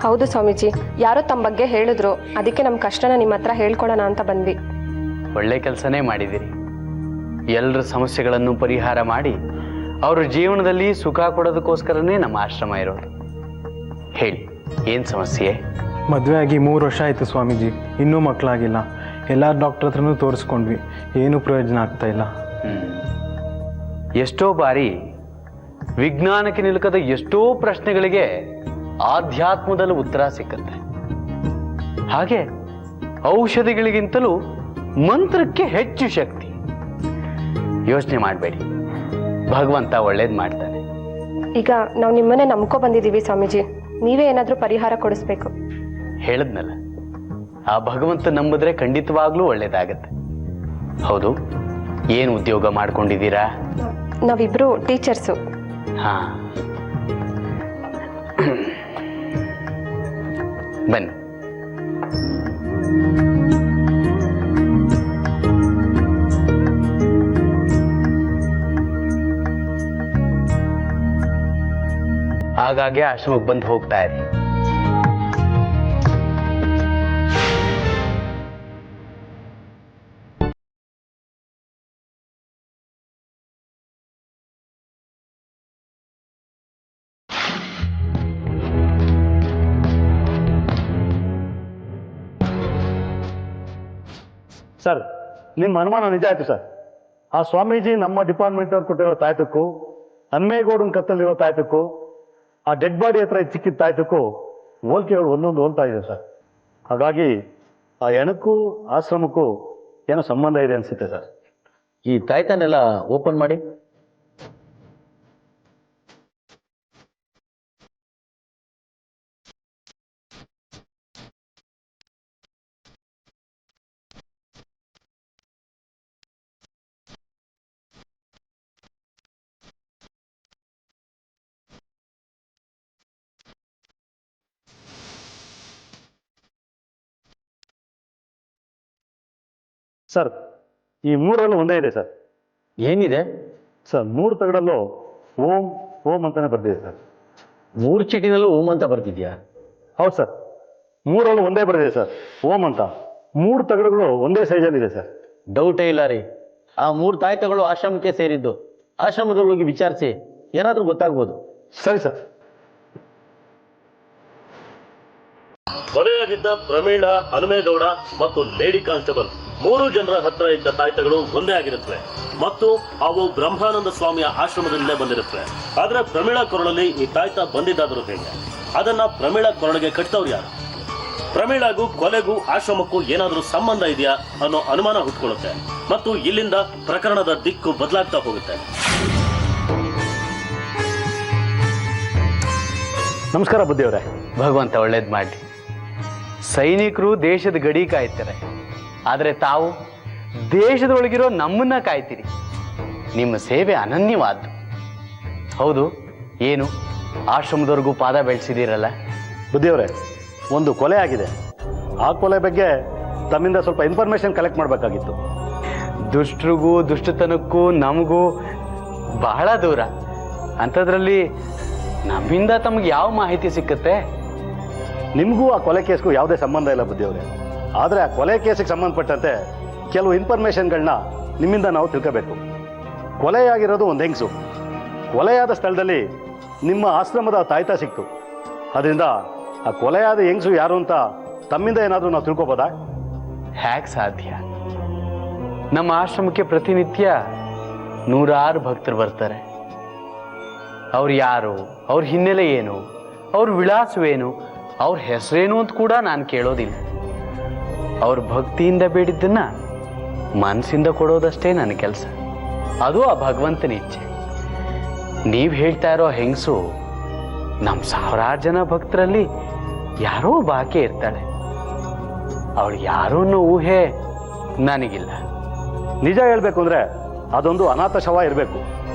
ಹೌದು ಸ್ವಾಮೀಜಿ, ಯಾರೋ ತಮ್ಮ ಬಗ್ಗೆ ಹೇಳಿದ್ರು, ಅದಕ್ಕೆ ನಮ್ಮ ಕಷ್ಟನ ನಿಮ್ಮ ಹತ್ರ ಹೇಳ್ಕೊಳ್ಳೋಣ ಅಂತ ಬಂದ್ವಿ. ಒಳ್ಳೆ ಕೆಲಸನೇ ಮಾಡಿದಿರಿ. ಎಲ್ಲರ ಸಮಸ್ಯೆಗಳನ್ನು ಪರಿಹಾರ ಮಾಡಿ ಅವ್ರ ಜೀವನದಲ್ಲಿ ಸುಖ ಕೊಡೋದಕ್ಕೋಸ್ಕರನೇ ನಮ್ಮ ಆಶ್ರಮ ಇರೋದು. ಹೇಳಿ, ಏನು ಸಮಸ್ಯೆ? ಮದುವೆ ಆಗಿ 3 ವರ್ಷ ಆಯಿತು ಸ್ವಾಮೀಜಿ, ಇನ್ನೂ ಮಕ್ಕಳಾಗಿಲ್ಲ. ಎಲ್ಲ ಡಾಕ್ಟರ್ ಹತ್ರನೂ ತೋರಿಸ್ಕೊಂಡ್ವಿ, ಏನೂ ಪ್ರಯೋಜನ ಆಗ್ತಾ ಇಲ್ಲ. ಎಷ್ಟೋ ಬಾರಿ ವಿಜ್ಞಾನಕ್ಕೆ ನಿಲುಕದ ಎಷ್ಟೋ ಪ್ರಶ್ನೆಗಳಿಗೆ ಆಧ್ಯಾತ್ಮದಲ್ಲಿ ಉತ್ತರ ಸಿಕ್ಕತ್ತೆ. ಹಾಗೆ ಔಷಧಿಗಳಿಗಿಂತಲೂ ಮಂತ್ರಕ್ಕೆ ಹೆಚ್ಚು ಶಕ್ತಿ. ಯೋಚನೆ ಮಾಡಬೇಡಿ, ಭಗವಂತ ಒಳ್ಳೇದು ಮಾಡ್ತಾನೆ. ಈಗ ನಾವು ನಿಮ್ಮನ್ನೇ ನಂಬ್ಕೊ ಬಂದಿದ್ದೀವಿ ಸ್ವಾಮೀಜಿ, ನೀವೇ ಏನಾದರೂ ಪರಿಹಾರ ಕೊಡಿಸ್ಬೇಕು. ಹೇಳಿದ್ನಲ್ಲ, ಆ ಭಗವಂತ ನಂಬಿದ್ರೆ ಖಂಡಿತವಾಗ್ಲೂ ಒಳ್ಳೇದಾಗತ್ತೆ. ಹೌದು, ಏನು ಉದ್ಯೋಗ ಮಾಡ್ಕೊಂಡಿದ್ದೀರಾ? ನಾವಿಬ್ರು ಟೀಚರ್ಸು. ಹಾ, ಬನ್ನಿ. ಆಗಾಗ್ಗೆ ಆಶ್ರಮಕ್ಕೆ ಬಂದು ಹೋಗ್ತಾ ಇರಿ. ಸರ್, ನಿಮ್ಮ ಅನುಮಾನ ನಿಜ ಆಯ್ತು ಸರ್. ಆ ಸ್ವಾಮೀಜಿ ನಮ್ಮ ಡಿಪಾರ್ಟ್ಮೆಂಟ್ ಅವ್ರು ಕೊಟ್ಟಿರೋ ತಾಯ್ತಕ್ಕೂ, ಹನ್ಮೇಗೌಡನ ಕತ್ತಲ್ಲಿರೋ ತಾಯ್ತಕ್ಕೂ, ಆ ಡೆಡ್ ಬಾಡಿ ಹತ್ರ ಸಿಕ್ಕಿದ ತಾಯ್ತಕ್ಕೂ ಹೋಲಿಕೆಗಳು ಒಂದೊಂದು ಹೋಲ್ತಾ ಇದೆ ಸರ್. ಹಾಗಾಗಿ ಆ ಹೆಣಕ್ಕೂ ಆಶ್ರಮಕ್ಕೂ ಏನೋ ಸಂಬಂಧ ಇದೆ ಅನಿಸುತ್ತೆ ಸರ್. ಈ ತಾಯ್ತಾನೆಲ್ಲ ಓಪನ್ ಮಾಡಿ. ಸರ್, ಈ ಮೂರಲ್ಲೂ ಒಂದೇ ಇದೆ ಸರ್. ಏನಿದೆ ಸರ್, 3 ತಗಡಲ್ಲೂ ಓಂ ಓಂ ಅಂತಾನೆ ಬರ್ದಿದೆ ಸರ್. 3 ಚೀಟಿನಲ್ಲೂ ಓಂ ಅಂತ ಬರ್ತಿದ್ಯಾ? ಹೌದು ಸರ್, 3ರಲ್ಲೂ ಒಂದೇ ಬರ್ದಿದೆ ಸರ್, ಓಂ ಅಂತ. 3 ತಗಡುಗಳು ಒಂದೇ ಸೈಜಲ್ಲಿದೆ ಸರ್. ಡೌಟೇ ಇಲ್ಲ ರೀ. ಆ 3 ತಾಯ್ತಗಳು ಆಶ್ರಮಕ್ಕೆ ಸೇರಿದ್ದು. ಆಶ್ರಮದಲ್ಲಿ ಹೋಗಿ ವಿಚಾರಿಸಿ, ಏನಾದರೂ ಗೊತ್ತಾಗ್ಬೋದು. ಸರಿ ಸರ್. ಕೊಲೆಯಾಗಿದ್ದ ಪ್ರಮೀಳ, ಹನುಮೇಗೌಡ ಮತ್ತು ಲೇಡಿ ಕಾನ್ಸ್ಟೇಬಲ್ 3 ಜನರ ಹತ್ರ ಇದ್ದ ತಾಯ್ತಗಳು ಒಂದೇ ಆಗಿರುತ್ತವೆ ಮತ್ತು ಅವು ಬ್ರಹ್ಮಾನಂದ ಸ್ವಾಮಿಯ ಆಶ್ರಮದಿಂದಲೇ ಬಂದಿರುತ್ತವೆ. ಆದ್ರೆ ಪ್ರಮೀಳ ಕೊರಳಲ್ಲಿ ಈ ತಾಯ್ತ ಬಂದಿದ್ದಾದರೂ ಹೇಗೆ? ಅದನ್ನ ಪ್ರಮೀಳ ಕೊರಳಿಗೆ ಕಟ್ಟಿದವ್ರು ಯಾರು? ಪ್ರಮೀಳಗೂ ಕೊಲೆಗೂ ಆಶ್ರಮಕ್ಕೂ ಏನಾದರೂ ಸಂಬಂಧ ಇದೆಯಾ ಅನ್ನೋ ಅನುಮಾನ ಹುಟ್ಕೊಳ್ಳುತ್ತೆ ಮತ್ತು ಇಲ್ಲಿಂದ ಪ್ರಕರಣದ ದಿಕ್ಕು ಬದಲಾಗ್ತಾ ಹೋಗುತ್ತೆ. ನಮಸ್ಕಾರ ಬುದ್ಧಿಯವರೇ. ಭಗವಂತ ಒಳ್ಳೇದು ಮಾಡಲಿ. ಸೈನಿಕರು ದೇಶದ ಗಡಿ ಕಾಯ್ತಾರೆ, ಆದರೆ ತಾವು ದೇಶದೊಳಗಿರೋ ನಮ್ಮನ್ನ ಕಾಯ್ತೀರಿ. ನಿಮ್ಮ ಸೇವೆ ಅನನ್ಯವಾದ್ದು. ಹೌದು, ಏನು ಆಶ್ರಮದವರೆಗೂ ಪಾದ ಬೆಳೆಸಿದ್ದೀರಲ್ಲ? ಬುದ್ಧಿಯವರೇ, ಒಂದು ಕೊಲೆ ಆಗಿದೆ. ಆ ಕೊಲೆ ಬಗ್ಗೆ ತಮ್ಮಿಂದ ಸ್ವಲ್ಪ ಇನ್ಫಾರ್ಮೇಶನ್ ಕಲೆಕ್ಟ್ ಮಾಡಬೇಕಾಗಿತ್ತು. ದುಷ್ಟರಿಗೂ ದುಷ್ಟತನಕ್ಕೂ ನಮಗೂ ಬಹಳ ದೂರ. ಅಂಥದ್ರಲ್ಲಿ ನಮ್ಮಿಂದ ತಮಗೆ ಯಾವ ಮಾಹಿತಿ ಸಿಕ್ಕತ್ತೆ? ನಿಮಗೂ ಆ ಕೊಲೆ ಕೇಸ್ಗೂ ಯಾವುದೇ ಸಂಬಂಧ ಇಲ್ಲ ಬುದ್ಧಿಯವರೇ. ಆದರೆ ಆ ಕೊಲೆ ಕೇಸಿಗೆ ಸಂಬಂಧಪಟ್ಟಂತೆ ಕೆಲವು ಇನ್ಫಾರ್ಮೇಶನ್ಗಳನ್ನ ನಿಮ್ಮಿಂದ ನಾವು ತಿಳ್ಕೋಬೇಕು. ಕೊಲೆಯಾಗಿರೋದು ಒಂದು ಹೆಂಗಸು. ಕೊಲೆಯಾದ ಸ್ಥಳದಲ್ಲಿ ನಿಮ್ಮ ಆಶ್ರಮದ ತಾಯ್ತ ಸಿಕ್ತು. ಅದರಿಂದ ಆ ಕೊಲೆಯಾದ ಹೆಂಗಸು ಯಾರು ಅಂತ ತಮ್ಮಿಂದ ಏನಾದರೂ ನಾವು ತಿಳ್ಕೊಬೋದಾ? ಹ್ಯಾಕ್ ಸಾಧ್ಯ? ನಮ್ಮ ಆಶ್ರಮಕ್ಕೆ ಪ್ರತಿನಿತ್ಯ 100 ಭಕ್ತರು ಬರ್ತಾರೆ. ಅವ್ರು ಯಾರು, ಅವ್ರ ಹಿನ್ನೆಲೆ ಏನು, ಅವ್ರ ವಿಳಾಸವೇನು, ಅವ್ರ ಹೆಸರೇನು ಅಂತ ಕೂಡ ನಾನು ಕೇಳೋದಿಲ್ಲ. ಅವ್ರ ಭಕ್ತಿಯಿಂದ ಬೇಡಿದ್ದನ್ನ ಮನಸ್ಸಿಂದ ಕೊಡೋದಷ್ಟೇ ನನ್ನ ಕೆಲಸ. ಅದು ಆ ಭಗವಂತನ ಇಚ್ಛೆ. ನೀವು ಹೇಳ್ತಾ ಇರೋ ಹೆಂಗಸು ನಮ್ಮ 1000 ಜನ ಭಕ್ತರಲ್ಲಿ ಯಾರೋ ಬಾಕಿ ಇರ್ತಾಳೆ. ಅವಳು ಯಾರೋ ಅನ್ನೋ ಊಹೆ ನನಗಿಲ್ಲ. ನಿಜ ಹೇಳಬೇಕು ಅಂದರೆ ಅದೊಂದು ಅನಾಥ ಶವ ಇರಬೇಕು.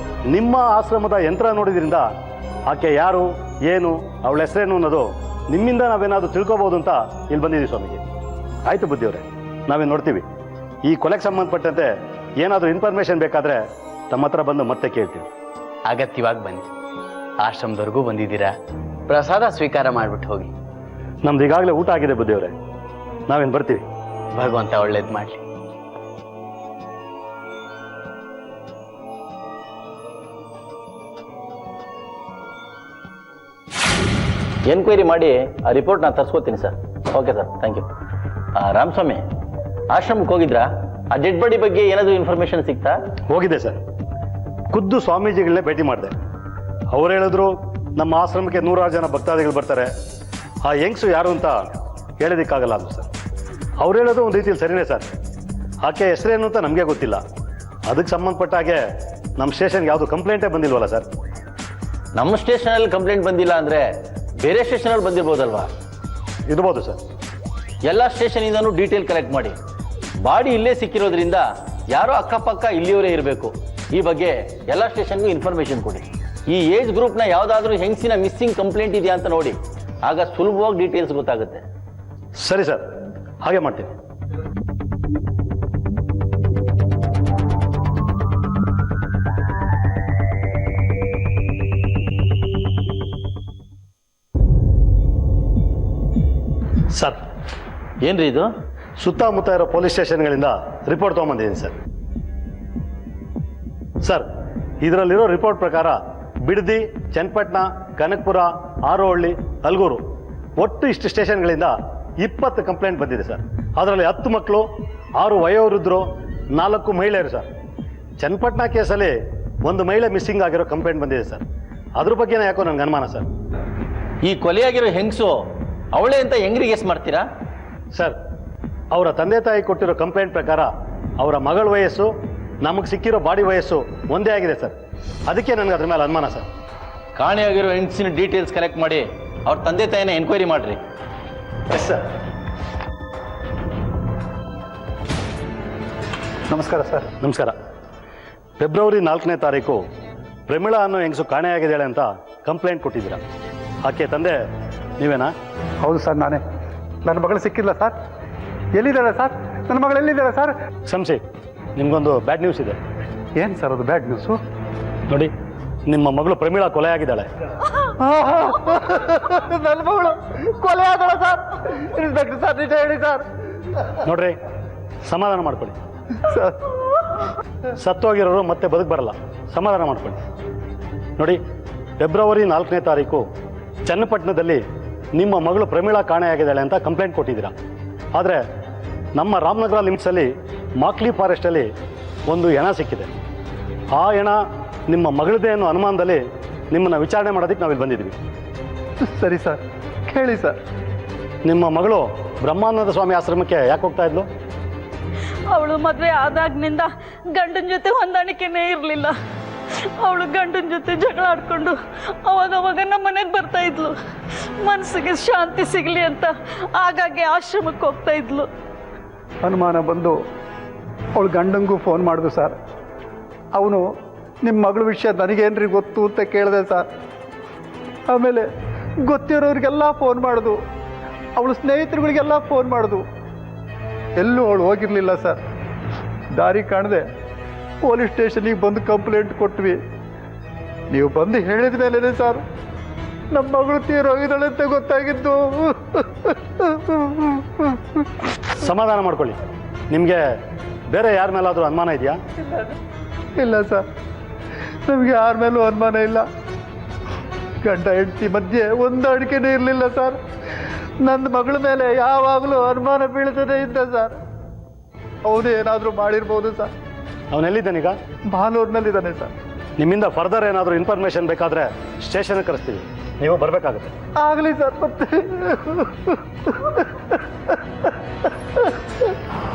ನಿಮ್ಮ ಆಶ್ರಮದ ಯಂತ್ರ ನೋಡಿದ್ರಿಂದ ಆಕೆ ಯಾರು, ಏನು, ಅವಳ ಹೆಸರೇನು ಅನ್ನೋದು ನಿಮ್ಮಿಂದ ನಾವೇನಾದರೂ ತಿಳ್ಕೊಬೋದು ಅಂತ ಇಲ್ಲಿ ಬಂದಿದ್ದೀವಿ ಸ್ವಾಮೀಜಿ. ಆಯಿತು ಬುದ್ಧಿಯವರೇ, ನಾವೇನು ನೋಡ್ತೀವಿ. ಈ ಕೊಲೆಗೆ ಸಂಬಂಧಪಟ್ಟಂತೆ ಏನಾದರೂ ಇನ್ಫಾರ್ಮೇಶನ್ ಬೇಕಾದರೆ ತಮ್ಮ ಹತ್ರ ಬಂದು ಮತ್ತೆ ಕೇಳ್ತೀವಿ. ಅಗತ್ಯವಾಗಿ ಬನ್ನಿ. ಆಶ್ರಮದವರೆಗೂ ಬಂದಿದ್ದೀರಾ, ಪ್ರಸಾದ ಸ್ವೀಕಾರ ಮಾಡಿಬಿಟ್ಟು ಹೋಗಿ. ನಮ್ದು ಈಗಾಗಲೇ ಊಟ ಆಗಿದೆ ಬುದ್ಧಿಯವರೇ, ನಾವೇನು ಬರ್ತೀವಿ. ಭಗವಂತ ಒಳ್ಳೇದು ಮಾಡಲಿ. ಎನ್ಕ್ವೈರಿ ಮಾಡಿ ಆ ರಿಪೋರ್ಟ್ ನಾನು ತರಿಸ್ಕೋತೀನಿ sir. Okay sir, thank you. Ramaswamy, ಆಶ್ರಮಕ್ಕೆ ಹೋಗಿದ್ರಾ? ಆ ಡೆಡ್ ಬಾಡಿ ಬಗ್ಗೆ ಏನಾದರೂ ಇನ್ಫಾರ್ಮೇಶನ್ ಸಿಗ್ತಾ? ಹೋಗಿದೆ ಸರ್. ಖುದ್ದು ಸ್ವಾಮೀಜಿಗಳನ್ನೇ ಭೇಟಿ ಮಾಡಿದೆ. ಅವ್ರು ಹೇಳಿದ್ರು ನಮ್ಮ ಆಶ್ರಮಕ್ಕೆ 100 ಜನ ಭಕ್ತಾದಿಗಳು ಬರ್ತಾರೆ. ಆ ಯಂಗ್ಸು ಯಾರು ಅಂತ ಹೇಳೋದಕ್ಕಾಗಲ್ಲ ಅದು ಸರ್. ಅವ್ರು ಹೇಳೋದು ಒಂದು ರೀತಿಯಲ್ಲಿ ಸರಿನೇ ಸರ್. ಆಕೆ ಹೆಸರೇನು ಅಂತ ನಮಗೆ ಗೊತ್ತಿಲ್ಲ. ಅದಕ್ಕೆ ಸಂಬಂಧಪಟ್ಟ ಹಾಗೆ ನಮ್ಮ ಸ್ಟೇಷನ್ಗೆ ಯಾವುದು ಕಂಪ್ಲೇಂಟೇ ಬಂದಿಲ್ವಲ್ಲ ಸರ್? ನಮ್ಮ ಸ್ಟೇಷನಲ್ಲಿ ಕಂಪ್ಲೇಂಟ್ ಬಂದಿಲ್ಲ ಅಂದರೆ ಬೇರೆ ಸ್ಟೇಷನಲ್ಲಿ ಬಂದಿರ್ಬೋದಲ್ವಾ? ಇರ್ಬೋದು ಸರ್. ಎಲ್ಲ ಸ್ಟೇಷನಿಂದನೂ ಡೀಟೇಲ್ ಕಲೆಕ್ಟ್ ಮಾಡಿ. ಬಾಡಿ ಇಲ್ಲೇ ಸಿಕ್ಕಿರೋದ್ರಿಂದ ಯಾರೋ ಅಕ್ಕಪಕ್ಕ ಇಲ್ಲಿಯವರೇ ಇರಬೇಕು. ಈ ಬಗ್ಗೆ ಎಲ್ಲ ಸ್ಟೇಷನ್ಗೂ ಇನ್ಫಾರ್ಮೇಶನ್ ಕೊಡಿ. ಈ ಏಜ್ ಗ್ರೂಪ್ನ ಯಾವುದಾದ್ರೂ ಹೆಂಗಸಿನ ಮಿಸ್ಸಿಂಗ್ ಕಂಪ್ಲೇಂಟ್ ಇದೆಯಾ ಅಂತ ನೋಡಿ. ಆಗ ಸುಲಭವಾಗಿ ಡೀಟೇಲ್ಸ್ ಗೊತ್ತಾಗುತ್ತೆ. ಸರಿ ಸರ್, ಹಾಗೆ ಮಾಡ್ತೀನಿ. ಸರ್, ಏನ್ರಿ ಇದು? ಸುತ್ತಮುತ್ತ ಇರೋ ಪೊಲೀಸ್ ಸ್ಟೇಷನ್ಗಳಿಂದ ರಿಪೋರ್ಟ್ ತೊಗೊಂಬಂದಿದ್ದೀನಿ ಸರ್. ಸರ್, ಇದರಲ್ಲಿರೋ ರಿಪೋರ್ಟ್ ಪ್ರಕಾರ ಬಿಡದಿ, ಚನ್ನಪಟ್ಟಣ, ಕನಕಪುರ, ಆರೋಹಳ್ಳಿ, ಅಲ್ಗೂರು ಒಟ್ಟು ಇಷ್ಟು ಸ್ಟೇಷನ್ಗಳಿಂದ 20 ಕಂಪ್ಲೇಂಟ್ ಬಂದಿದೆ ಸರ್. ಅದರಲ್ಲಿ 10 ಮಕ್ಕಳು, 6 ವಯೋವೃದ್ಧರು 4 ಮಹಿಳೆಯರು ಸರ್. ಚನ್ನಪಟ್ಟಣ ಕೇಸಲ್ಲಿ 1 ಮಹಿಳೆ ಮಿಸ್ಸಿಂಗ್ ಆಗಿರೋ ಕಂಪ್ಲೇಂಟ್ ಬಂದಿದೆ ಸರ್. ಅದ್ರ ಬಗ್ಗೆನೇ ಯಾಕೋ ನನಗೆ ಅನುಮಾನ ಸರ್. ಈ ಕೊಲೆಯಾಗಿರೋ ಹೆಂಗಸು ಅವಳೇ ಅಂತ ಹೆಂಗ್ರಿ ಗೆಸ್ ಮಾಡ್ತೀರಾ? ಸರ್, ಅವರ ತಂದೆ ತಾಯಿ ಕೊಟ್ಟಿರೋ ಕಂಪ್ಲೇಂಟ್ ಪ್ರಕಾರ ಅವರ ಮಗಳ ವಯಸ್ಸು ನಮಗೆ ಸಿಕ್ಕಿರೋ ಬಾಡಿ ವಯಸ್ಸು ಒಂದೇ ಆಗಿದೆ ಸರ್. ಅದಕ್ಕೆ ನನಗೆ ಅದ್ರ ಮೇಲೆ ಅನುಮಾನ ಸರ್. ಕಾಣೆಯಾಗಿರೋ ಹೆಂಗಸಿನ ಡೀಟೇಲ್ಸ್ ಕಲೆಕ್ಟ್ ಮಾಡಿ ಅವ್ರ ತಂದೆ ತಾಯಿನ ಎನ್ಕ್ವೈರಿ ಮಾಡ್ರಿ. Yes sir. ನಮಸ್ಕಾರ ಸರ್. ನಮಸ್ಕಾರ. ಫೆಬ್ರವರಿ 4ನೇ ತಾರೀಕು ಪ್ರಮೀಳಾ ಅನ್ನೋ ಹೆಂಗಸು ಕಾಣೆಯಾಗಿದ್ದಾಳೆ ಅಂತ ಕಂಪ್ಲೇಂಟ್ ಕೊಟ್ಟಿದ್ದೀರಾ. ಆಕೆ ತಂದೆ ನೀವೇನಾ? ಹೌದು ಸರ್, ನಾನೇ. ನನ್ನ ಮಗಳು ಸಿಕ್ಕಿಲ್ಲ ಸರ್. ಎಲ್ಲಿದ್ದಾಳೆ ಸರ್? ನನ್ನ ಮಗಳು ಎಲ್ಲಿದ್ದಾಳೆ ಸರ್? ಶಂಸಿ, ನಿಮಗೊಂದು ಬ್ಯಾಡ್ ನ್ಯೂಸ್ ಇದೆ. ಏನು ಸರ್ ಅದು ಬ್ಯಾಡ್ ನ್ಯೂಸು? ನೋಡಿ, ನಿಮ್ಮ ಮಗಳು ಪ್ರಮೀಳಾ ಕೊಲೆ ಆಗಿದ್ದಾಳೆ. ನನ್ನ ಮಗಳು ಕೊಲೆ ಆದಳ ಸರ್? ಇನ್ಸ್ಪೆಕ್ಟರ್ ಸರ್, ನಿಜ ಹೇಳಿ ಸರ್. ನೋಡ್ರಿ, ಸಮಾಧಾನ ಮಾಡ್ಕೊಳ್ಳಿ ಸರ್. ಸತ್ತೋಗಿರೋರು ಮತ್ತೆ ಬದುಕು ಬರಲ್ಲ. ಸಮಾಧಾನ ಮಾಡ್ಕೊಳ್ಳಿ. ನೋಡಿ, ಫೆಬ್ರವರಿ 4ನೇ ತಾರೀಕು ಚನ್ನಪಟ್ಟಣದಲ್ಲಿ ನಿಮ್ಮ ಮಗಳು ಪ್ರಮೀಳಾ ಕಾಣೆಯಾಗಿದ್ದಾಳೆ ಅಂತ ಕಂಪ್ಲೇಂಟ್ ಕೊಟ್ಟಿದ್ದೀರಾ. ಆದರೆ ನಮ್ಮ ರಾಮನಗರ ಲಿಮಿಟ್ಸಲ್ಲಿ ಮಾಕ್ಲಿ ಫಾರೆಸ್ಟಲ್ಲಿ ಒಂದು ಹೆಣ ಸಿಕ್ಕಿದೆ. ಆ ಹೆಣ ನಿಮ್ಮ ಮಗಳದೇ ಅನ್ನೋ ಅನುಮಾನದಲ್ಲಿ ನಿಮ್ಮನ್ನು ವಿಚಾರಣೆ ಮಾಡೋದಕ್ಕೆ ನಾವಿಲ್ಲಿ ಬಂದಿದ್ವಿ. ಸರಿ ಸರ್, ಕೇಳಿ ಸರ್. ನಿಮ್ಮ ಮಗಳು ಬ್ರಹ್ಮಾನಂದ ಸ್ವಾಮಿ ಆಶ್ರಮಕ್ಕೆ ಯಾಕೆ ಹೋಗ್ತಾ ಇದ್ಲು? ಅವಳು ಮದುವೆ ಆದಾಗ್ನಿಂದ ಗಂಡನ ಜೊತೆ ಹೊಂದಾಣಿಕೆನೇ ಇರಲಿಲ್ಲ. ಅವಳು ಗಂಡನ ಜೊತೆ ಜಗಳ ಆಡ್ಕೊಂಡು ಅವಾಗ ನಮ್ಮ ಮನೆಗೆ ಬರ್ತಾ ಇದ್ಲು. ಮನಸ್ಸಿಗೆ ಶಾಂತಿ ಸಿಗಲಿ ಅಂತ ಆಗಾಗ್ಗೆ ಆಶ್ರಮಕ್ಕೆ ಹೋಗ್ತಾ ಇದ್ಲು. ಅನುಮಾನ ಬಂದು ಅವಳು ಗಂಡಂಗೂ ಫೋನ್ ಮಾಡಿದ್ರು ಸರ್. ಅವನು ನಿಮ್ಮ ಮಗಳ ವಿಷಯ ನನಗೇನ್ರಿ ಗೊತ್ತು ಅಂತ ಕೇಳಿದೆ ಸರ್. ಆಮೇಲೆ ಗೊತ್ತಿರೋರಿಗೆಲ್ಲ ಫೋನ್ ಮಾಡಿದು, ಅವಳು ಸ್ನೇಹಿತರುಗಳಿಗೆಲ್ಲ ಫೋನ್ ಮಾಡಿದು. ಎಲ್ಲೂ ಅವಳು ಹೋಗಿರಲಿಲ್ಲ ಸರ್. ದಾರಿ ಕಾಣದೆ ಪೊಲೀಸ್ ಸ್ಟೇಷನಿಗೆ ಬಂದು ಕಂಪ್ಲೇಂಟ್ ಕೊಟ್ವಿ. ನೀವು ಬಂದು ಹೇಳಿದ ಮೇಲೇ ಸರ್ ನಮ್ಮ ಮಗಳು ತೀರೋಗಿದ್ದಾಳೆ ಅಂತ ಗೊತ್ತಾಗಿದ್ದು. ಸಮಾಧಾನ ಮಾಡ್ಕೊಳ್ಳಿ. ನಿಮಗೆ ಬೇರೆ ಯಾರ ಮೇಲಾದರೂ ಅನುಮಾನ ಇದೆಯಾ? ಇಲ್ಲ ಸರ್, ನಮಗೆ ಯಾರ ಮೇಲೂ ಅನುಮಾನ ಇಲ್ಲ. ಗಂಡ ಹೆಂಡತಿ ಮಧ್ಯೆ ಹೊಂದಾಣಿಕೆನೇ ಇರಲಿಲ್ಲ ಸರ್. ನನ್ನ ಮಗಳ ಮೇಲೆ ಯಾವಾಗಲೂ ಅನುಮಾನ ಬೀಳ್ತದೆ ಇದ್ದ ಸರ್. ಅವನು ಏನಾದರೂ ಮಾಡಿರ್ಬೋದು ಸರ್. ಅವನೆಲ್ಲಿದ್ದಾನೀಗ? ಬಾಲೂರಿನಲ್ಲಿದ್ದಾನೆ ಸರ್. ನಿಮ್ಮಿಂದ ಫರ್ದರ್ ಏನಾದರೂ ಇನ್ಫಾರ್ಮೇಷನ್ ಬೇಕಾದರೆ ಸ್ಟೇಷನ್ಗೆ ಕಳಿಸ್ತೀವಿ, ನೀವು ಬರಬೇಕಾಗುತ್ತೆ. ಆಗಲಿ ಸರ್. ಮತ್ತೆ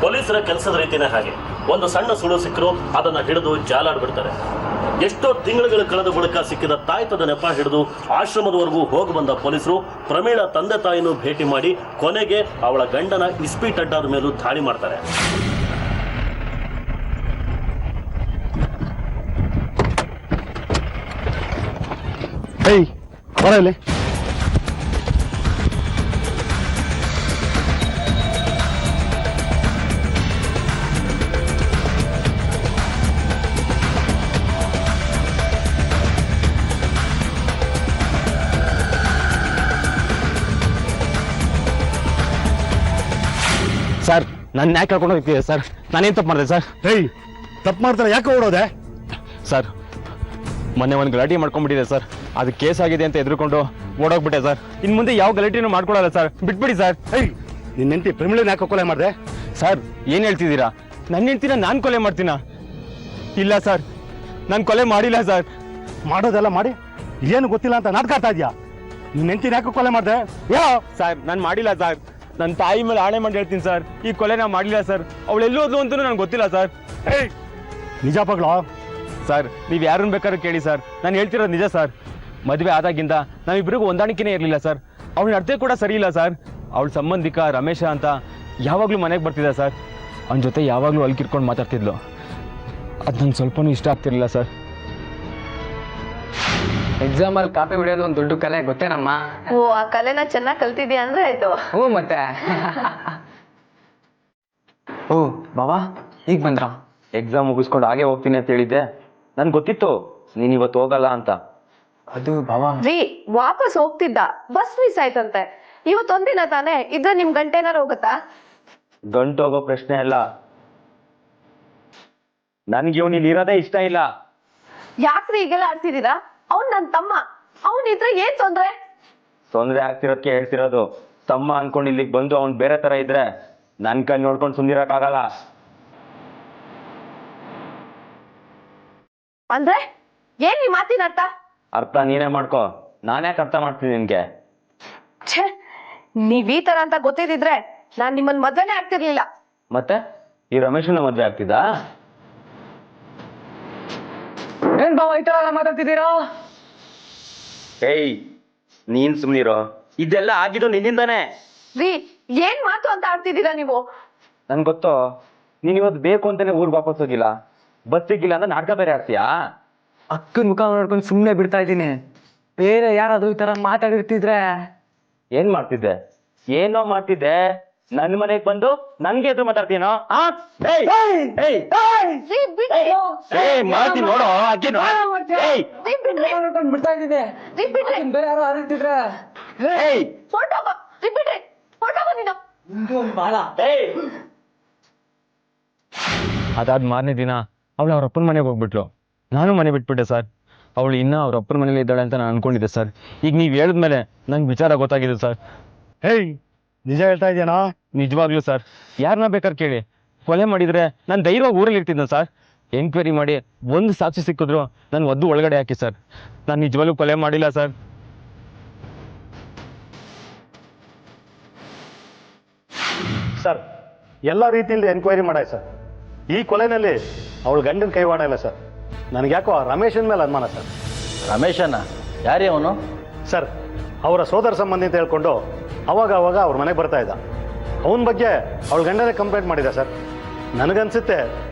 ಪೊಲೀಸರ ಕೆಲಸದ ರೀತಿನೇ ಹಾಗೆ. ಒಂದು ಸಣ್ಣ ಸುಳು ಸಿಕ್ಕರು ಅದನ್ನ ಹಿಡಿದು ಜಾಲಾಡ್ಬಿಡ್ತಾರೆ. ಎಷ್ಟೋ ತಿಂಗಳುಗಳು ಕಳೆದ ಬಳಿಕ ಸಿಕ್ಕಿದ ತಾಯ್ತದ ನೆಪ ಹಿಡಿದು ಆಶ್ರಮದವರೆಗೂ ಹೋಗಿ ಬಂದ ಪೊಲೀಸರು ಪ್ರಮೀಳಾ ತಂದೆ ತಾಯಿನೂ ಭೇಟಿ ಮಾಡಿ ಕೊನೆಗೆ ಅವಳ ಗಂಡನ ಇಸ್ಪೀಟ್ ಅಡ್ಡಾದ ಮೇಲೂ ದಾಳಿ ಮಾಡ್ತಾರೆ. ಹೇಯ್, ಬರ ಇಲ್ಲಿ. ಸರ್, ನನ್ನ ಯಾಕೆ ಕರ್ಕೊಂಡು ಹೋಗ್ತಿದೆ ಸರ್? ನಾನೇನು ತಪ್ಪು ಮಾಡಿದೆ ಸರ್? ಹೇಯ್, ತಪ್ಪು ಮಾಡ್ತಾರೆ, ಯಾಕೆ ಓಡೋದೆ? ಸರ್, ಮೊನ್ನೆ ಒಂದು ಗಲಾಟೆ ಮಾಡ್ಕೊಂಡ್ಬಿಟ್ಟಿದೆ ಸರ್. ಅದು ಕೇಸ್ ಆಗಿದೆ ಅಂತ ಎದುರುಕೊಂಡು ಓಡೋಗ್ಬಿಟ್ಟೆ ಸರ್. ಇನ್ನು ಮುಂದೆ ಯಾವ ಗಲಾಟೆನೂ ಮಾಡ್ಕೊಡಲ್ಲ ಸರ್. ಬಿಟ್ಬಿಡಿ ಸರ್. ಹೇಯ್, ನಿನ್ನ ಹೆಂಡತಿ ಪ್ರಮೀಳನ ಯಾಕೆ ಕೊಲೆ ಮಾಡಿದೆ? ಸರ್, ಏನು ಹೇಳ್ತಿದ್ದೀರಾ? ನನ್ನ ಹೆಂಡ್ತಿನ ನಾನು ಕೊಲೆ ಮಾಡ್ತೀನಾ? ಇಲ್ಲ ಸರ್, ನಾನು ಕೊಲೆ ಮಾಡಿಲ್ಲ ಸರ್. ಮಾಡೋದೆಲ್ಲ ಮಾಡಿ ಏನು ಗೊತ್ತಿಲ್ಲ ಅಂತ ನಾಟಕ ಆಡ್ತಾ ಇದೆಯಾ? ನಿನ್ನ ಹೆಂಡತಿನ ಯಾಕೆ ಕೊಲೆ ಮಾಡಿದೆ? ಸರ್, ನಾನು ಮಾಡಿಲ್ಲ ಸರ್. ನನ್ನ ತಾಯಿ ಮೇಲೆ ಆಣೆ ಮಾಡಿ ಹೇಳ್ತೀನಿ ಸರ್, ಈ ಕೊಲೆ ನಾ ಮಾಡಿಲ್ಲ ಸರ್. ಅವಳು ಎಲ್ಲೂ ಹೋದ್ಲು ಅಂತಲೂ ನನಗೆ ಗೊತ್ತಿಲ್ಲ ಸರ್. ಹೇಯ್, ನಿಜ ಪಗ್ಲೋ? ಸರ್, ನೀವು ಯಾರನ್ನ ಬೇಕಾದ್ರೂ ಕೇಳಿ ಸರ್, ನಾನು ಹೇಳ್ತಿರೋದು ನಿಜ ಸರ್. ಮದುವೆ ಆದಾಗಿಂದ ನಾವಿಬ್ಬರಿಗೂ ಹೊಂದಾಣಿಕೆನೇ ಇರಲಿಲ್ಲ ಸರ್. ಅವಳ ನಡತೆ ಕೂಡ ಸರಿ ಇಲ್ಲ ಸರ್. ಅವಳ ಸಂಬಂಧಿಕ ರಮೇಶ ಅಂತ ಯಾವಾಗಲೂ ಮನೆಗೆ ಬರ್ತಿದ್ದ ಸರ್. ಅವನ ಜೊತೆ ಯಾವಾಗಲೂ ಅಲ್ಕಿರ್ಕೊಂಡು ಮಾತಾಡ್ತಿದ್ಲು. ಅದು ನಂಗೆ ಸ್ವಲ್ಪನೂ ಇಷ್ಟ ಆಗ್ತಿರ್ಲಿಲ್ಲ ಸರ್. ಎಕ್ಸಾಮಲ್ಲಿ ಕಾಪಿ ಹೊಡೆಯೋದು ಒಂದು ದೊಡ್ಡ ಕಲೆ ಗೊತ್ತೇನಮ್ಮ? ಓ, ಆ ಕಲೆನ ಚೆನ್ನಾಗಿ ಕಲ್ತಿದ್ಯಾ ಅಂದ್ರೆ ಆಯ್ತು. ಹ್ಞೂ ಮತ್ತೆ. ಓ ಬಾವಾ, ಈಗ ಬಂದ್ರ? ಎಕ್ಸಾಮ್ ಮುಗಿಸ್ಕೊಂಡು ಹಾಗೆ ಹೋಗ್ತೀನಿ ಅಂತ ಹೇಳಿದ್ದೆ. ನನ್ಗೆ ಗೊತ್ತಿತ್ತು ನೀನು ಇವತ್ತು ಹೋಗಲ್ಲ ಅಂತ. ಅದು ಬಾವಾ ರೀ, ವಾಪಸ್ ಹೋಗ್ತಿದ್ದ, ಬಸ್ ಮಿಸ್ ಆಯ್ತಂತೆ. ಇವತ್ತೊಂದಿನ ತಾನೇ ಇದ್ರೆ ನಿಮ್ ಗಂಟೆ ಏನಾರು ಹೋಗುತ್ತಾ? ಗಂಟು ಹೋಗೋ ಪ್ರಶ್ನೆ ಅಲ್ಲ. ನನ್ಗೆ ಇವನು ಇಲ್ಲಿ ಇರೋದೇ ಇಷ್ಟ ಇಲ್ಲ. ಯಾಕ್ರಿ ಈಗೆಲ್ಲ ಆಡ್ತಿದ್ದೀರಾ? ಅವ್ನ್ ನನ್ ತಮ್ಮ, ಅವನಿದ್ರೆ ಏನ್ ತೊಂದ್ರೆ? ತೊಂದರೆ ಆಗ್ತಿರೋದಕ್ಕೆ ಹೇಳ್ತಿರೋದು. ತಮ್ಮ ಅನ್ಕೊಂಡು ಇಲ್ಲಿಗೆ ಬಂದು ಅವ್ನು ಬೇರೆ ತರ ಇದ್ರೆ ನನ್ ಕೈ ನೋಡ್ಕೊಂಡು ಸುಮ್ನಿರಕ್ಕಾಗಲ್ಲ. ಅಂದ್ರೆ ಏನ್ ಈ ಮಾತಿನ ಅರ್ಥ? ಅರ್ಥ ನೀನೇ ಮಾಡ್ಕೋ, ನಾನ್ಯಾಕೆ ಅರ್ಥ ಮಾಡ್ತೀನಿ ನಿನ್ಗೆ? ಛೇ, ನೀವ್ ಈ ತರ ಅಂತ ಗೊತ್ತಿದ್ರೆ ನಾನ್ ನಿಮ್ಮನ್ ಮದ್ವೆನೇ ಆಗ್ತಿರ್ಲಿಲ್ಲ. ಮತ್ತೆ ಈ ರಮೇಶನ ಮದ್ವೆ ಆಗ್ತಿದ್ದಾ? ಏನ್ ಬಾವ ಈ ತರ ಎಲ್ಲ ಮಾತಾಡ್ತಿದ್ದೀರಾ? ಏಯ್ ನೀನ್ ಸುಮ್ನಿರೋ, ಇದೆಲ್ಲ ಆಗಿದ್ದು ನಿನ್ನಿಂದಾನೆ. ರೀ, ಏನ್ ಮಾತು ಅಂತ ಆಡ್ತಿದ್ದೀರಾ ನೀವು? ನನ್ ಗೊತ್ತು, ನೀನ್ ಇವತ್ತು ಬೇಕು ಅಂತಾನೆ ಊರ್ಗ್ ವಾಪಸ್ ಹೋಗಿಲ್ಲ, ಬಸ್ ಸಿಕ್ಕಿಲ್ಲ ಅಂತ ನಾಟಕ ಬೇರೆ ಆಡ್ತೀಯಾ? ಅಕ್ಕನ ಮುಖ ನೋಡ್ಕೊಂಡು ಸುಮ್ಮನೆ ಬಿಡ್ತಾ ಇದ್ದೀನಿ. ಬೇರೆ ಯಾರಾದ್ರೂ ಈ ತರ ಮಾತಾಡಿರ್ತಿದ್ರೆ ಏನ್ ಮಾಡ್ತಿದ್ದೆ? ಏನೋ ಮಾಡ್ತಿದ್ದೆ, ನನ್ ಮನೆಗ್ ಬಂದು ನನ್ಗೆ ಎದುರು ಮಾತಾಡ್ತೀನೋ? ಮಾಡ್ತೀನಿ ನೋಡೋ ಬಿಡ್ತಾ ಇದ್ದೀನಿ. ಬೇರೆ ಯಾರೋ ಅರಿತಿದ್ರೆ ಅದಾದ ಮಾರನೇ ದಿನ ಅವಳು ಅವ್ರ ಅಪ್ಪನ ಮನೆಗೆ ಹೋಗ್ಬಿಟ್ಲು. ನಾನು ಮನೆ ಬಿಟ್ಬಿಟ್ಟೆ ಸರ್. ಅವಳು ಇನ್ನೂ ಅವ್ರ ಅಪ್ಪನ ಮನೇಲಿ ಇದ್ದಾಳೆ ಅಂತ ನಾನು ಅನ್ಕೊಂಡಿದ್ದೆ ಸರ್. ಈಗ ನೀವು ಹೇಳಿದ್ಮೇಲೆ ನಂಗೆ ವಿಚಾರ ಗೊತ್ತಾಗಿದೆ ಸರ್. ಹೇಯ್, ನಿಜ ಹೇಳ್ತಾ ಇದೆಯಾ? ನಿಜವಾಗ್ಲೂ ಸರ್, ಯಾರನ್ನ ಬೇಕಾದ್ರೆ ಕೇಳಿ, ಕೊಲೆ ಮಾಡಿದರೆ ನಾನು ಧೈರ್ಯವಾಗಿ ಊರಲ್ಲಿ ಇರ್ತಿದ್ದೆ ಸರ್. ಎಂಕ್ವೈರಿ ಮಾಡಿ ಒಂದು ಸಾಕ್ಷಿ ಸಿಕ್ಕಿದ್ರು ನಾನು ಒದ್ದು ಒಳಗಡೆ ಹಾಕಿ ಸರ್. ನಾನು ನಿಜವಾಗ್ಲೂ ಕೊಲೆ ಮಾಡಿಲ್ಲ ಸರ್. ಸರ್, ಎಲ್ಲ ರೀತಿಯಲ್ಲಿ ಎನ್ಕ್ವೈರಿ ಮಾಡಾಯ್ತು ಸರ್. ಈ ಕೊಲೆನಲ್ಲಿ ಅವಳು ಗಂಡನ ಕೈವಾಡ ಇಲ್ಲ ಸರ್. ನನಗೆ ಯಾಕೋ ರಮೇಶನ ಮೇಲೆ ಅನುಮಾನ ಸರ್. ರಮೇಶನ? ಯಾರೇ ಅವನು? ಸರ್, ಅವರ ಸೋದರ ಸಂಬಂಧಿ ಅಂತ ಹೇಳ್ಕೊಂಡು ಅವಾಗ ಅವ್ರ ಮನೆಗೆ ಬರ್ತಾ ಇದ್ದ. ಅವನ ಬಗ್ಗೆ ಅವಳ ಗಂಡನೇ ಕಂಪ್ಲೇಂಟ್ ಮಾಡಿದ ಸರ್. ನನಗನ್ಸುತ್ತೆ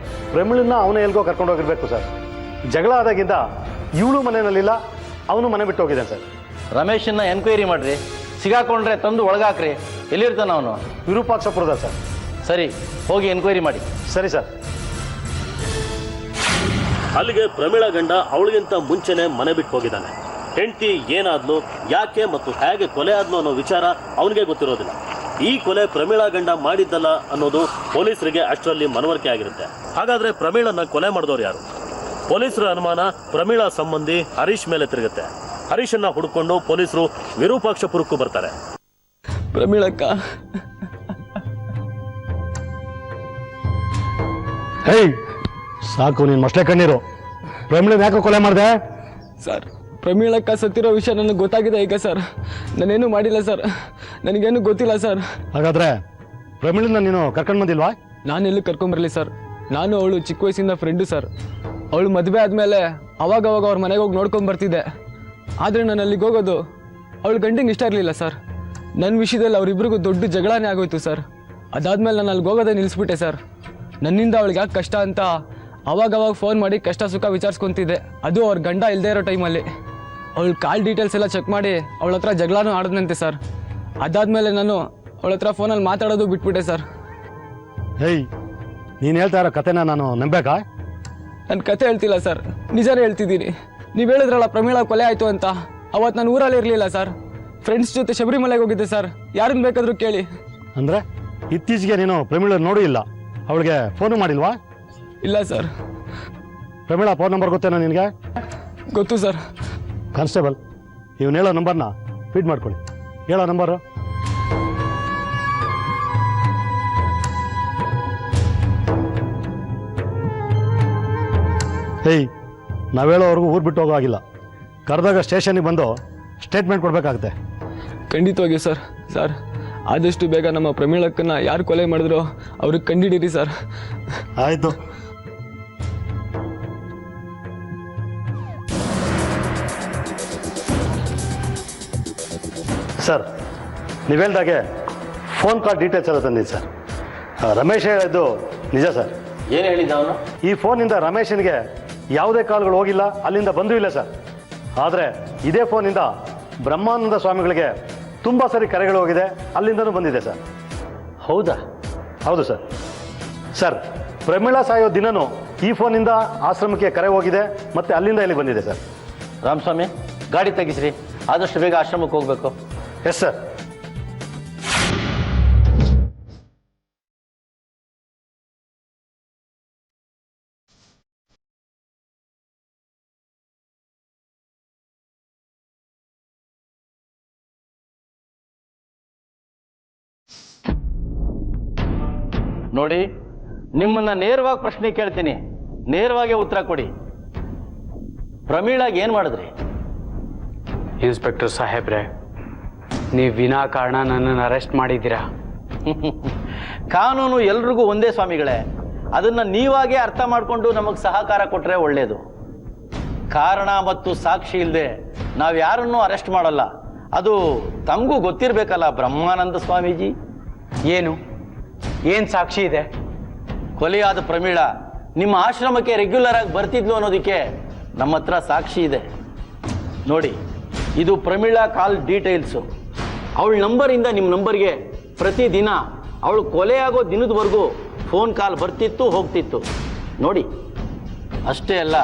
ಪ್ರಮಿಳನ್ನ ಅವನೇ ಎಲ್ಗೋ ಕರ್ಕೊಂಡು ಹೋಗಿರ್ಬೇಕು ಸರ್. ಜಗಳ ಆದಾಗಿಂದ ಇವಳು ಮನೆಯಲ್ಲಿಲ್ಲ, ಅವನು ಮನೆ ಬಿಟ್ಟು ಹೋಗಿದ್ದಾನೆ ಸರ್. ರಮೇಶನ್ನ ಎನ್ಕ್ವೈರಿ ಮಾಡ್ರಿ, ಸಿಗಾಕೊಂಡ್ರೆ ತಂದು ಒಳಗಾಕ್ರಿ. ಎಲ್ಲಿರ್ತಾನ ಅವನು? ವಿರೂಪಾಕ್ಷಪುರದ ಸರ್. ಸರಿ, ಹೋಗಿ ಎನ್ಕ್ವೈರಿ ಮಾಡಿ. ಸರಿ ಸರ್. ಅಲ್ಲಿಗೆ ಪ್ರಮೀಳಾ ಗಂಡ ಅವಳಿಗಿಂತ ಮುಂಚೆನೆ ಮನೆ ಬಿಟ್ಟು ಹೋಗಿದ್ದಾನೆ. ಹೆಂಡತಿ ಏನಾದ್ಲು, ಯಾಕೆ ಮತ್ತು ಹೇಗೆ ಕೊಲೆ ಆದ್ಲು ಅನ್ನೋ ವಿಚಾರ ಅವನಿಗೆ ಗೊತ್ತಿರೋದಿಲ್ಲ. ಈ ಕೊಲೆ ಪ್ರಮೀಳಾ ಗಂಡ ಮಾಡಿದ್ದಲ್ಲ ಅನ್ನೋದು ಪೊಲೀಸರಿಗೆ ಅಷ್ಟರಲ್ಲಿ ಮನವರಿಕೆ ಆಗಿರುತ್ತೆ. ಹಾಗಾದ್ರೆ ಪ್ರಮೀಳನ್ನ ಕೊಲೆ ಮಾಡಿದವರು ಯಾರು? ಪೊಲೀಸರ ಅನುಮಾನ ಪ್ರಮೀಳಾ ಸಂಬಂಧಿ ಹರೀಶ್ ಮೇಲೆ ತಿರುಗುತ್ತೆ. ಹರೀಶನ್ನ ಹುಡುಕೊಂಡು ಪೊಲೀಸರು ವಿರೂಪಾಕ್ಷಪುರಕ್ಕೂ ಬರ್ತಾರೆ. ಪ್ರಮೀಳಕ್ಕ, ಹೇಯ್, ಸಾಕು ನೀನು ಮಸ್ಲೆ ಕಣ್ಣೀರು. ಪ್ರಮಿಳನ್ ಯಾಕೆ ಕೊಲೆ ಮಾಡಿದೆ? ಸರ್, ಪ್ರಮೀಳಕ್ಕ ಸತ್ತಿರೋ ವಿಷಯ ನನಗೆ ಗೊತ್ತಾಗಿದೆ ಈಗ ಸರ್. ನಾನೇನು ಮಾಡಿಲ್ಲ ಸರ್, ನನಗೇನು ಗೊತ್ತಿಲ್ಲ ಸರ್. ಹಾಗಾದ್ರೆ ಪ್ರಮಿಳನ್ನ ನೀನು ಕರ್ಕೊಂಡು ಬಂದಿಲ್ವಾ? ನಾನೆಲ್ಲೂ ಕರ್ಕೊಂಬರಲಿ ಸರ್. ನಾನು ಅವಳು ಚಿಕ್ಕ ವಯಸ್ಸಿಂದ ಫ್ರೆಂಡು ಸರ್. ಅವಳು ಮದುವೆ ಆದಮೇಲೆ ಅವಾಗ ಅವ್ರ ಮನೆಗೆ ಹೋಗಿ ನೋಡ್ಕೊಂಡು ಬರ್ತಿದ್ದೆ. ಆದರೆ ನಾನು ಅಲ್ಲಿಗೆ ಹೋಗೋದು ಅವಳು ಗಂಡಿಗೆ ಇಷ್ಟ ಇರಲಿಲ್ಲ ಸರ್. ನನ್ನ ವಿಷಯದಲ್ಲಿ ಅವರಿಬ್ಬರಿಗೂ ದೊಡ್ಡ ಜಗಳನೇ ಆಗೋಯ್ತು ಸರ್. ಅದಾದಮೇಲೆ ನಾನು ಅಲ್ಲಿಗೆ ಹೋಗೋದೇ ನಿಲ್ಲಿಸ್ಬಿಟ್ಟೆ ಸರ್. ನನ್ನಿಂದ ಅವಳಿಗೆ ಯಾಕೆ ಕಷ್ಟ ಅಂತ ಅವಾಗ ಫೋನ್ ಮಾಡಿ ಕಷ್ಟ ಸುಖ ವಿಚಾರಿಸ್ಕೊತಿದ್ದೆ. ಅದು ಅವ್ರ ಗಂಡ ಇಲ್ಲದೆ ಇರೋ ಟೈಮಲ್ಲಿ. ಅವಳ ಕಾಲ್ ಡೀಟೇಲ್ಸ್ ಎಲ್ಲ ಚೆಕ್ ಮಾಡಿ ಅವಳ ಹತ್ರ ಜಗಳನೂ ಆಡಿದ್ನಂತೆ ಸರ್. ಅದಾದಮೇಲೆ ನಾನು ಅವಳ ಹತ್ರ ಫೋನಲ್ಲಿ ಮಾತಾಡೋದು ಬಿಟ್ಬಿಟ್ಟೆ ಸರ್. ಹೇಯ್, ನೀನು ಹೇಳ್ತಾ ಇರೋ ಕತೆನ ನಾನು ನಂಬೇಕಾ? ನನ್ನ ಕತೆ ಹೇಳ್ತಿಲ್ಲ ಸರ್, ನಿಜನೇ ಹೇಳ್ತಿದ್ದೀನಿ. ನೀವು ಹೇಳಿದ್ರಲ್ಲ ಪ್ರಮೀಳಾ ಕೊಲೆ ಆಯಿತು ಅಂತ, ಅವತ್ತು ನಾನು ಊರಲ್ಲಿ ಇರಲಿಲ್ಲ ಸರ್. ಫ್ರೆಂಡ್ಸ್ ಜೊತೆ ಶಬರಿಮಲೆಗೆ ಹೋಗಿದ್ದೆ ಸರ್. ಯಾರನ್ನ ಬೇಕಾದರೂ ಕೇಳಿ. ಅಂದರೆ ಇತ್ತೀಚೆಗೆ ನೀನು ಪ್ರಮೀಳ ನೋಡೂ ಇಲ್ಲ, ಅವಳಿಗೆ ಫೋನು ಮಾಡಿಲ್ವಾ? ಇಲ್ಲ ಸರ್. ಪ್ರಮೀಳಾ ಫೋನ್ ನಂಬರ್ ಗೊತ್ತೇನೋ ನಿನಗೆ? ಗೊತ್ತು ಸರ್. ಕಾನ್ಸ್ಟೇಬಲ್, ಇವನು ಹೇಳೋ ನಂಬರ್ನ ಫೀಡ್ ಮಾಡ್ಕೊಳ್ಳಿ. ಹೇಳೋ ನಂಬರು. ಹೇಯ್, ನಾವು ಹೇಳೋವರೆಗೂ ಊರು ಬಿಟ್ಟು ಹೋಗೋ ಆಗಿಲ್ಲ. ಕರೆದಾಗ ಸ್ಟೇಷನ್ಗೆ ಬಂದು ಸ್ಟೇಟ್ಮೆಂಟ್ ಕೊಡಬೇಕಾಗುತ್ತೆ. ಖಂಡಿತವಾಗಿಯೂ ಸರ್. ಸರ್, ಆದಷ್ಟು ಬೇಗ ನಮ್ಮ ಪ್ರಮೀಳಕ್ಕನ್ನ ಯಾರು ಕೊಲೆ ಮಾಡಿದ್ರು ಅವ್ರಿಗೆ ಕಂಡಿಡೀರಿ ಸರ್. ಆಯಿತು. ಸರ್, ನೀವು ಹೇಳ್ದಾಗೆ ಫೋನ್ ಕಾಲ್ ಡೀಟೇಲ್ಸ್ ಎಲ್ಲ ತಂದಿದ್ದು ಸರ್. ರಮೇಶ್ ಹೇಳಿದ್ದು ನಿಜ ಸರ್. ಏನು ಹೇಳಿದ್ದ ಅವನು? ಈ ಫೋನಿಂದ ರಮೇಶನಿಗೆ ಯಾವುದೇ ಕಾಲ್ಗಳು ಹೋಗಿಲ್ಲ, ಅಲ್ಲಿಂದ ಬಂದೂ ಇಲ್ಲ ಸರ್. ಆದರೆ ಇದೇ ಫೋನಿಂದ ಬ್ರಹ್ಮಾನಂದ ಸ್ವಾಮಿಗಳಿಗೆ ತುಂಬ ಸರಿ ಕರೆಗಳು ಹೋಗಿದೆ, ಅಲ್ಲಿಂದನೂ ಬಂದಿದೆ ಸರ್. ಹೌದಾ? ಹೌದು ಸರ್. ಸರ್, ಪ್ರಮೀಳಾ ಸಾಯೋ ದಿನನೂ ಈ ಫೋನಿಂದ ಆಶ್ರಮಕ್ಕೆ ಕರೆ ಹೋಗಿದೆ, ಮತ್ತು ಅಲ್ಲಿಂದ ಇಲ್ಲಿ ಬಂದಿದೆ ಸರ್. ರಾಮಸ್ವಾಮಿ, ಗಾಡಿ ತೆಗಿಸ್ರಿ, ಆದಷ್ಟು ಬೇಗ ಆಶ್ರಮಕ್ಕೆ ಹೋಗ್ಬೇಕು. Yes sir. ನೋಡಿ, ನಿಮ್ಮನ್ನ ನೇರವಾಗಿ ಪ್ರಶ್ನೆ ಕೇಳ್ತೀನಿ, ನೇರವಾಗಿ ಉತ್ತರ ಕೊಡಿ. ಪ್ರಮೀಳಾಗ ಏನು ಮಾಡಿದ್ರಿ? ಇನ್ಸ್ಪೆಕ್ಟರ್ ಸಾಹೇಬ್ರೆ, ನೀವು ವಿನಾಕಾರಣ ನನ್ನನ್ನು ಅರೆಸ್ಟ್ ಮಾಡಿದ್ದೀರಾ. ಕಾನೂನು ಎಲ್ರಿಗೂ ಒಂದೇ ಸ್ವಾಮಿಗಳೇ. ಅದನ್ನು ನೀವಾಗೇ ಅರ್ಥ ಮಾಡಿಕೊಂಡು ನಮಗೆ ಸಹಕಾರ ಕೊಟ್ಟರೆ ಒಳ್ಳೆಯದು. ಕಾರಣ ಮತ್ತು ಸಾಕ್ಷಿ ಇಲ್ಲದೆ ನಾವು ಯಾರನ್ನೂ ಅರೆಸ್ಟ್ ಮಾಡಲ್ಲ. ಅದು ತಮಗೂ ಗೊತ್ತಿರಬೇಕಲ್ಲ ಬ್ರಹ್ಮಾನಂದ ಸ್ವಾಮೀಜಿ. ಏನು ಸಾಕ್ಷಿ ಇದೆ? ಕೊಲೆಯಾದ ಪ್ರಮೀಳಾ ನಿಮ್ಮ ಆಶ್ರಮಕ್ಕೆ ರೆಗ್ಯುಲರ್ ಆಗಿ ಬರ್ತಿದ್ಲು ಅನ್ನೋದಕ್ಕೆ ನಮ್ಮ ಹತ್ರ ಸಾಕ್ಷಿ ಇದೆ. ನೋಡಿ, ಇದು ಪ್ರಮೀಳಾ ಕಾಲ್ ಡೀಟೇಲ್ಸು. ಅವಳ ನಂಬರಿಂದ ನಿಮ್ಮ ನಂಬರ್ಗೆ ಪ್ರತಿದಿನ ಅವಳು ಕೊಲೆಯಾಗೋ ದಿನದವರೆಗೂ ಫೋನ್ ಕಾಲ್ ಬರ್ತಿತ್ತು, ಹೋಗ್ತಿತ್ತು. ನೋಡಿ, ಅಷ್ಟೇ ಅಲ್ಲ,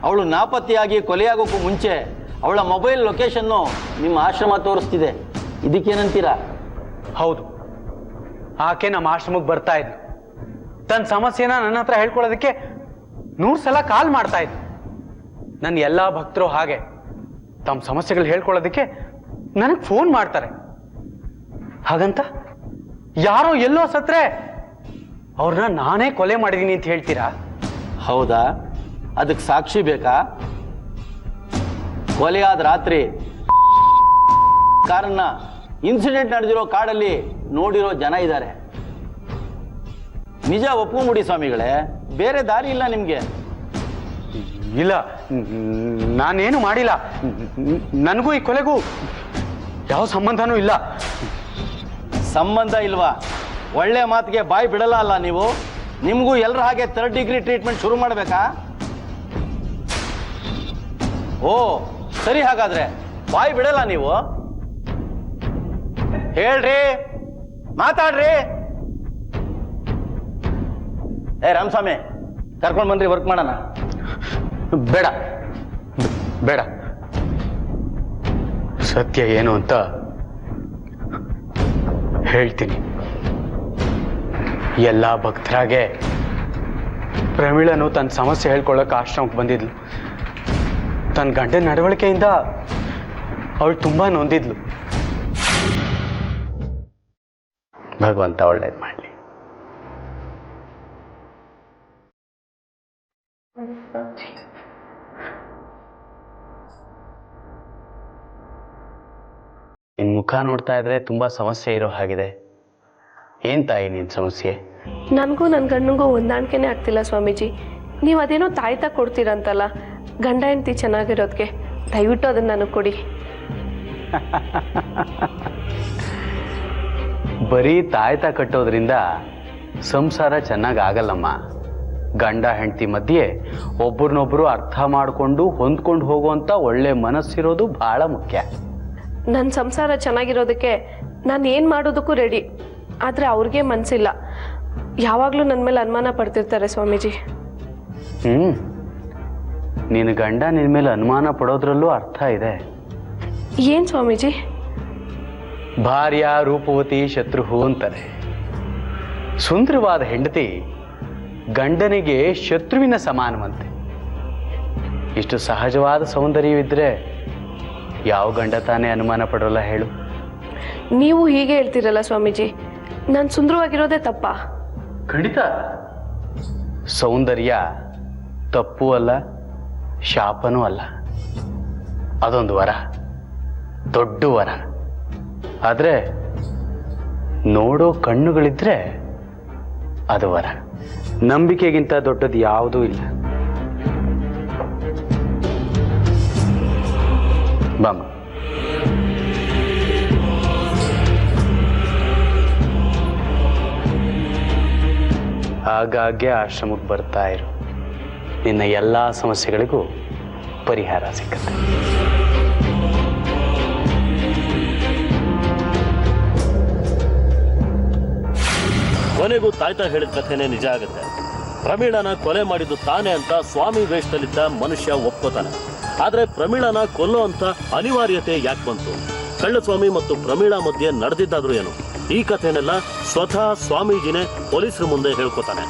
ಅವಳು ನಾಪತ್ತೆಯಾಗಿ ಕೊಲೆಯಾಗೋಕ್ಕೂ ಮುಂಚೆ ಅವಳ ಮೊಬೈಲ್ ಲೊಕೇಶನ್ನು ನಿಮ್ಮ ಆಶ್ರಮ ತೋರಿಸ್ತಿದೆ. ಇದಕ್ಕೇನಂತೀರಾ? ಹೌದು, ಆಕೆ ನಮ್ಮ ಆಶ್ರಮಕ್ಕೆ ಬರ್ತಾ ಇದ್ಲು. ತನ್ನ ಸಮಸ್ಯೆನ ನನ್ನ ಹತ್ರ ಹೇಳ್ಕೊಳ್ಳೋದಕ್ಕೆ 100 ಸಲ ಕಾಲ್ ಮಾಡ್ತಾ ಇದ್ಲು. ನನ್ನ ಎಲ್ಲ ಭಕ್ತರು ಹಾಗೆ ತಮ್ಮ ಸಮಸ್ಯೆಗಳು ಹೇಳ್ಕೊಳ್ಳೋದಕ್ಕೆ ನನಗೆ ಫೋನ್ ಮಾಡ್ತಾರೆ. ಹಾಗಂತ ಯಾರೋ ಎಲ್ಲೋ ಸತ್ರೆ ಅವ್ರನ್ನ ನಾನೇ ಕೊಲೆ ಮಾಡಿದ್ದೀನಿ ಅಂತ ಹೇಳ್ತೀರಾ? ಹೌದಾ? ಅದಕ್ಕೆ ಸಾಕ್ಷಿ ಬೇಕಾ? ಕೊಲೆಯಾದ ರಾತ್ರಿ ಕಾರನ್ನ ಇನ್ಸಿಡೆಂಟ್ ನಡೆದಿರೋ ಕಾಡಲ್ಲಿ ನೋಡಿರೋ ಜನ ಇದ್ದಾರೆ. ನಿಜ ಒಪ್ಕೊಂಬಿಡಿ ಸ್ವಾಮಿಗಳೇ, ಬೇರೆ ದಾರಿ ಇಲ್ಲ ನಿಮಗೆ. ಇಲ್ಲ, ನಾನೇನು ಮಾಡಿಲ್ಲ. ನನಗೂ ಈ ಕೊಲೆಗೂ ಯಾವ ಸಂಬಂಧನೂ ಇಲ್ಲ. ಸಂಬಂಧ ಇಲ್ವಾ? ಒಳ್ಳೆ ಮಾತಿಗೆ ಬಾಯಿ ಬಿಡಲ್ಲ ಅಲ್ಲ ನೀವು. ನಿಮಗೂ ಎಲ್ಲರ ಹಾಗೆ 3rd ಡಿಗ್ರಿ ಟ್ರೀಟ್ಮೆಂಟ್ ಶುರು ಮಾಡಬೇಕಾ? ಓ ಸರಿ, ಹಾಗಾದ್ರೆ ಬಾಯಿ ಬಿಡಲ್ಲ ನೀವು. ಹೇಳ್ರಿ, ಮಾತಾಡ್ರಿ. ರಾಮಸ್ವಾಮಿ, ಕರ್ಕೊಂಡು ಬಂದ್ರಿ, ವರ್ಕ್ ಮಾಡೋಣ. ಬೇಡ ಬೇಡ, ಸತ್ಯ ಏನು ಅಂತ ಹೇಳ್ತೀನಿ. ಎಲ್ಲ ಭಕ್ತರಾಗೆ ಪ್ರಮೀಳನು ತನ್ನ ಸಮಸ್ಯೆ ಹೇಳ್ಕೊಳ್ಳೋಕೆ ಆಶ್ರಮಕ್ಕೆ ಬಂದಿದ್ಲು. ತನ್ನ ಗಂಡನ ನಡವಳಿಕೆಯಿಂದ ಅವಳು ತುಂಬಾ ನೊಂದಿದ್ಲು. ಭಗವಂತ ಒಳ್ಳೇದು ಮಾಡಲಿ. ನಿನ್ ಮುಖ ನೋಡ್ತಾ ಇದ್ರೆ ತುಂಬಾ ಸಮಸ್ಯೆ ಇರೋ ಹಾಗಿದೆ. ಏನ್ ತಾಯಿ ನಿನ್ ಸಮಸ್ಯೆ? ನನಗೂ ನನ್ನ ಗಂಡನಿಗೂ ಹೊಂದಾಣಿಕೆನೇ ಆಗ್ತಿಲ್ಲ ಸ್ವಾಮೀಜಿ. ನೀವು ಅದೇನೋ ತಾಯ್ತ ಕೊಡ್ತೀರಂತಲ್ಲ ಗಂಡ ಹೆಂಡತಿ ಚೆನ್ನಾಗಿರೋದಕ್ಕೆ, ದಯವಿಟ್ಟು ಅದನ್ನು ನನಗೆ ಕೊಡಿ. ಬರೀ ತಾಯ್ತ ಕಟ್ಟೋದ್ರಿಂದ ಸಂಸಾರ ಚೆನ್ನಾಗಿ ಆಗಲ್ಲಮ್ಮ. ಗಂಡ ಹೆಂಡತಿ ಮಧ್ಯೆ ಒಬ್ರನ್ನೊಬ್ರು ಅರ್ಥ ಮಾಡಿಕೊಂಡು ಹೊಂದ್ಕೊಂಡು ಹೋಗುವಂಥ ಒಳ್ಳೆ ಮನಸ್ಸಿರೋದು ಬಹಳ ಮುಖ್ಯ. ನನ್ನ ಸಂಸಾರ ಚೆನ್ನಾಗಿರೋದಕ್ಕೆ ನಾನು ಏನು ಮಾಡೋದಕ್ಕೂ ರೆಡಿ. ಆದರೆ ಅವ್ರಿಗೆ ಮನಸ್ಸಿಲ್ಲ. ಯಾವಾಗಲೂ ನನ್ನ ಮೇಲೆ ಅನುಮಾನ ಪಡ್ತಿರ್ತಾರೆ ಸ್ವಾಮೀಜಿ. ನಿನ್ನ ಗಂಡ ನಿನ್ನ ಮೇಲೆ ಅನುಮಾನ ಪಡೋದ್ರಲ್ಲೂ ಅರ್ಥ ಇದೆ. ಏನು ಸ್ವಾಮೀಜಿ? ಭಾರ್ಯ ರೂಪವತಿ ಶತ್ರುಹು ಅಂತಾರೆ. ಸುಂದರವಾದ ಹೆಂಡತಿ ಗಂಡನಿಗೆ ಶತ್ರುವಿನ ಸಮಾನವಂತೆ. ಇಷ್ಟು ಸಹಜವಾದ ಸೌಂದರ್ಯವಿದ್ರೆ ಯಾವ ಗಂಡ ತಾನೇ ಅನುಮಾನ ಪಡೋಲ್ಲ ಹೇಳು? ನೀವು ಹೀಗೆ ಹೇಳ್ತೀರಲ್ಲ ಸ್ವಾಮೀಜಿ, ನಾನು ಸುಂದರವಾಗಿರೋದೇ ತಪ್ಪಾ? ಖಂಡಿತ. ಸೌಂದರ್ಯ ತಪ್ಪು ಅಲ್ಲ, ಶಾಪನೂ ಅಲ್ಲ. ಅದೊಂದು ವರ, ದೊಡ್ಡ ವರ. ಆದರೆ ನೋಡೋ ಕಣ್ಣುಗಳಿದ್ರೆ ಅದು ವರ. ನಂಬಿಕೆಗಿಂತ ದೊಡ್ಡದು ಯಾವುದೂ ಇಲ್ಲ. ಬಾಮ. ಆಗಾಗ್ಗೆ ಆಶ್ರಮಕ್ಕೆ ಬರ್ತಾ ಇರು. ನಿನ್ನ ಎಲ್ಲ ಸಮಸ್ಯೆಗಳಿಗೂ ಪರಿಹಾರ ಸಿಕ್ಕತ್ತೆ. ಕೊನೆಗೂ ತಾಯ್ತಾ ಹೇಳಿದ ಕಥೆನೇ ನಿಜ ಆಗುತ್ತೆ. ಪ್ರಮೀಳನ ಕೊಲೆ ಮಾಡಿದ್ದು ತಾನೇ ಅಂತ ಸ್ವಾಮಿ ವೇಷದಲ್ಲಿದ್ದ ಮನುಷ್ಯ ಒಪ್ಕೋತಾನೆ. ಆದ್ರೆ ಪ್ರಮೀಳನ ಕೊಲ್ಲೋ ಅಂತ ಅನಿವಾರ್ಯತೆ ಯಾಕೆ ಬಂತು? ಕಳ್ಳಸ್ವಾಮಿ ಮತ್ತು ಪ್ರಮೀಳಾ ಮಧ್ಯೆ ನಡೆದಿದ್ದಾದ್ರೂ ಏನು? ಈ ಕಥೆನೆಲ್ಲ ಸ್ವತಃ ಸ್ವಾಮೀಜಿನೇ ಪೊಲೀಸರ ಮುಂದೆ ಹೇಳ್ಕೊತಾನೆ.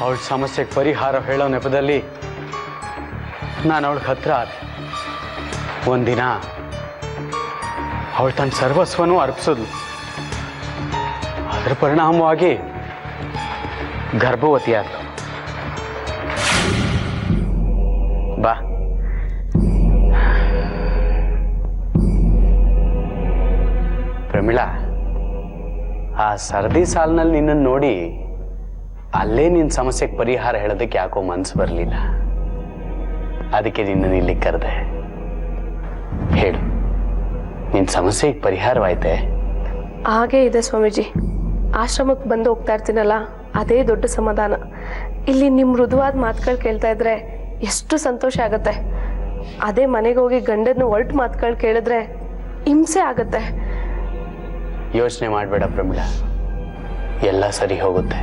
ಅವಳ ಸಮಸ್ಯೆಗೆ ಪರಿಹಾರ ಹೇಳೋ ನೆಪದಲ್ಲಿ ನಾನು ಅವಳಿಗೆ ಹತ್ರ ಆದೆ. ಒಂದಿನ ಅವಳು ತನ್ನ ಸರ್ವಸ್ವನೂ ಅರ್ಪಿಸಿದ್ಲು. ಅದರ ಪರಿಣಾಮವಾಗಿ ಗರ್ಭವತಿಯಾದಳು. ಬಾ. ಪ್ರಮೀಳಾ, ಆ ಸರದಿ ಸಾಲಿನಲ್ಲಿ ನಿನ್ನನ್ನು ನೋಡಿ ಅಲ್ಲೇ ನಿನ್ನ ಸಮಸ್ಯೆಗೆ ಪರಿಹಾರ ಹೇಳೋದಕ್ಕೆ ಯಾಕೋ ಮನಸ್ಸು ಬರಲಿಲ್ಲ. ಅದಕ್ಕೆ ನಿನ್ನನ್ನು ಇಲ್ಲಿ ಕರೆದೆ. ಹೇಳು, ನಿನ್ನ ಸಮಸ್ಯೆಗೆ ಪರಿಹಾರವಾಯ್ತೆ? ಹಾಗೇ ಇದೆ ಸ್ವಾಮೀಜಿ. ಆಶ್ರಮಕ್ಕೆ ಬಂದು ಹೋಗ್ತಾ ಇರ್ತೀನಲ್ಲ, ಅದೇ ದೊಡ್ಡ ಸಮಾಧಾನ. ಇಲ್ಲಿ ನಿಮ್ಮ ಮೃದುವಾದ ಮಾತುಗಳು ಕೇಳ್ತಾ ಇದ್ರೆ ಎಷ್ಟು ಸಂತೋಷ ಆಗುತ್ತೆ. ಅದೇ ಮನೆಗೆ ಹೋಗಿ ಗಂಡನ ಒರಟು ಮಾತುಗಳು ಕೇಳಿದ್ರೆ ಹಿಂಸೆ ಆಗುತ್ತೆ. ಯೋಚನೆ ಮಾಡಬೇಡ ಪ್ರಮೀಳಾ, ಎಲ್ಲ ಸರಿ ಹೋಗುತ್ತೆ.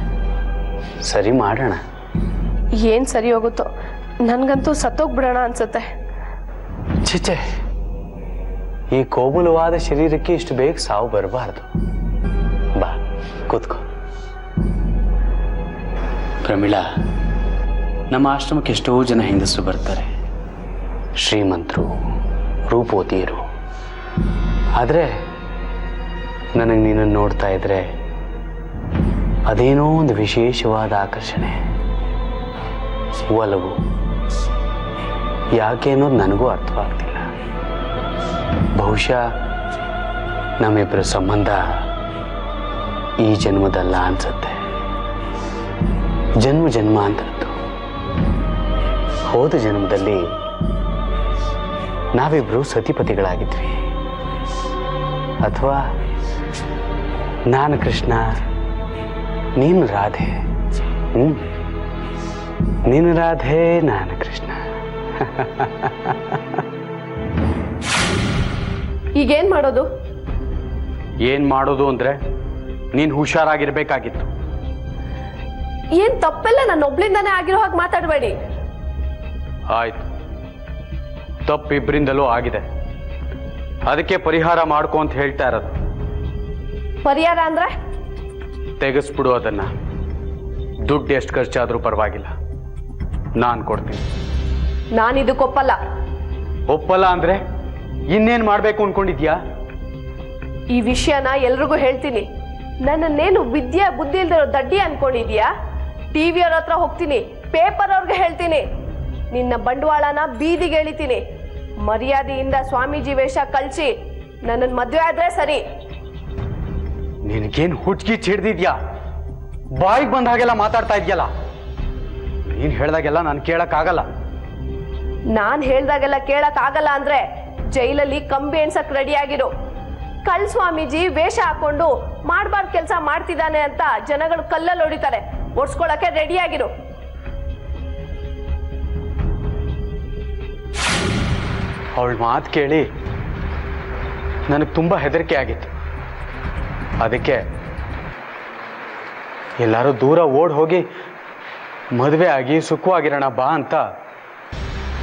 ಸರಿ ಮಾಡೋಣ. ಏನು ಸರಿ ಹೋಗುತ್ತೋ, ನನಗಂತೂ ಸತ್ತೋಗ್ಬಿಡೋಣ ಅನ್ಸುತ್ತೆ. ಛೆ, ಈ ಕೋಮಲವಾದ ಶರೀರಕ್ಕೆ ಇಷ್ಟು ಬೇಗ ಸಾವು ಬರಬಾರ್ದು. ಬಾ, ಕೂತ್ಕೋ. ಪ್ರಮೀಳಾ, ನಮ್ಮ ಆಶ್ರಮಕ್ಕೆ ಎಷ್ಟೋ ಜನ ಹೆಂಗಸರು ಬರ್ತಾರೆ, ಶ್ರೀಮಂತರು, ರೂಪವತಿಯರು. ಆದರೆ ನನಗೆ ನಿನ್ನನ್ನು ನೋಡ್ತಾ ಇದ್ರೆ ಅದೇನೋ ಒಂದು ವಿಶೇಷವಾದ ಆಕರ್ಷಣೆ, ಒಲವು. ಯಾಕೆ ಅನ್ನೋದು ನನಗೂ ಅರ್ಥವಾಗ್ತಿಲ್ಲ. ಬಹುಶಃ ನಮ್ಮಿಬ್ಬರ ಸಂಬಂಧ ಈ ಜನ್ಮದಲ್ಲ ಅನ್ಸುತ್ತೆ, ಜನ್ಮ ಜನ್ಮಾಂತರದ್ದು. ಹೋದ ಜನ್ಮದಲ್ಲಿ ನಾವಿಬ್ರು ಸತಿಪತಿಗಳಾಗಿದ್ವಿ. ಅಥವಾ ನಾನು ಕೃಷ್ಣ, ನೀನು ರಾಧೆ. ನೀನು ರಾಧೆ, ನಾನು ಕೃಷ್ಣ. ಈಗೇನ್ ಮಾಡೋದು? ಏನ್ ಮಾಡೋದು ಅಂದ್ರೆ ನೀನು ಹುಷಾರಾಗಿರ್ಬೇಕಾಗಿತ್ತು. ಏನ್ ತಪ್ಪೆಲ್ಲ ನನ್ನ ಒಬ್ಳಿಂದಾನೇ ಆಗಿರೋ ಹಾಗೆ ಮಾತಾಡಬೇಡಿ. ಆಯ್ತು, ತಪ್ಪಿಬ್ರಿಂದಲೂ ಆಗಿದೆ. ಅದಕ್ಕೆ ಪರಿಹಾರ ಮಾಡ್ಕೊ ಅಂತ ಹೇಳ್ತಾ ಇರೋದು. ಪರಿಹಾರ ಅಂದ್ರೆ? ತೆಗೆಸ್ಬಿಡು ಅದನ್ನ. ದುಡ್ಡು ಎಷ್ಟು ಖರ್ಚಾದ್ರೂ ಪರವಾಗಿಲ್ಲ, ನಾನು ಕೊಡ್ತೀನಿ. ನಾನು ಇದಕ್ಕೊಪ್ಪಲ್ಲ. ಒಪ್ಪಲ್ಲ ಅಂದ್ರೆ ಇನ್ನೇನ್ ಮಾಡ್ಬೇಕು ಅನ್ಕೊಂಡಿದ್ಯಾ? ಈ ವಿಷಯನ ಎಲ್ರಿಗೂ ಹೇಳ್ತೀನಿ. ನನ್ನನ್ನೇನು ವಿದ್ಯೆ ಬುದ್ಧಿ ಇಲ್ದಿರೋ ದಡ್ಡಿ ಅನ್ಕೊಂಡಿದ್ಯಾ? ಟಿವಿಯವ್ರ ಹತ್ರ ಹೋಗ್ತೀನಿ, ಪೇಪರ್ ಅವ್ರಿಗೆ ಹೇಳ್ತೀನಿ, ನಿನ್ನ ಬಂಡವಾಳನ ಬೀದಿಗೆ ಎಳಿತೀನಿ. ಮರ್ಯಾದೆಯಿಂದ ಸ್ವಾಮೀಜಿ ವೇಷ ಕಳ್ಸಿ ನನ್ನನ್ನು ಮದುವೆ ಆದ್ರೆ ಸರಿ. ನಿನ್ಗೇನ್ ಹುಟ್ಗಿ ಹಿಡ್ದಿದ್ಯಾ? ಬಾಯಿಗೆ ಬಂದ ಹಾಗೆಲ್ಲ ಮಾತಾಡ್ತಾ ಇದ್ಯಲ್ಲ. ನೀನ್ ಹೇಳ್ದಾಗೆಲ್ಲ ನಾನು ಕೇಳಕ್ಕಾಗಲ್ಲ. ನಾನ್ ಹೇಳ್ದಾಗೆಲ್ಲ ಕೇಳಕ್ ಆಗಲ್ಲ ಅಂದ್ರೆ ಜೈಲಲ್ಲಿ ಕಂಬಿ ಎಣ್ಸಕ್ ರೆಡಿ ಆಗಿರು. ಕಳ್ ಸ್ವಾಮೀಜಿ ವೇಷ ಹಾಕೊಂಡು ಮಾಡ್ಬಾರ್ದು ಕೆಲಸ ಮಾಡ್ತಿದ್ದಾನೆ ಅಂತ ಜನಗಳು ಕಲ್ಲಲ್ಲಿ ಹೊಡಿತಾರೆ. ಓಡಿಸ್ಕೊಳಕ್ಕೆ ರೆಡಿ ಆಗಿರು. ಅವಳ ಮಾತು ಕೇಳಿ ನನಗೆ ತುಂಬಾ ಹೆದರಿಕೆ ಆಗಿತ್ತು. ಅದಕ್ಕೆ ಎಲ್ಲರೂ ದೂರ ಓಡ್ ಹೋಗಿ ಮದುವೆ ಆಗಿ ಸುಖವಾಗಿರೋಣ ಬಾ ಅಂತ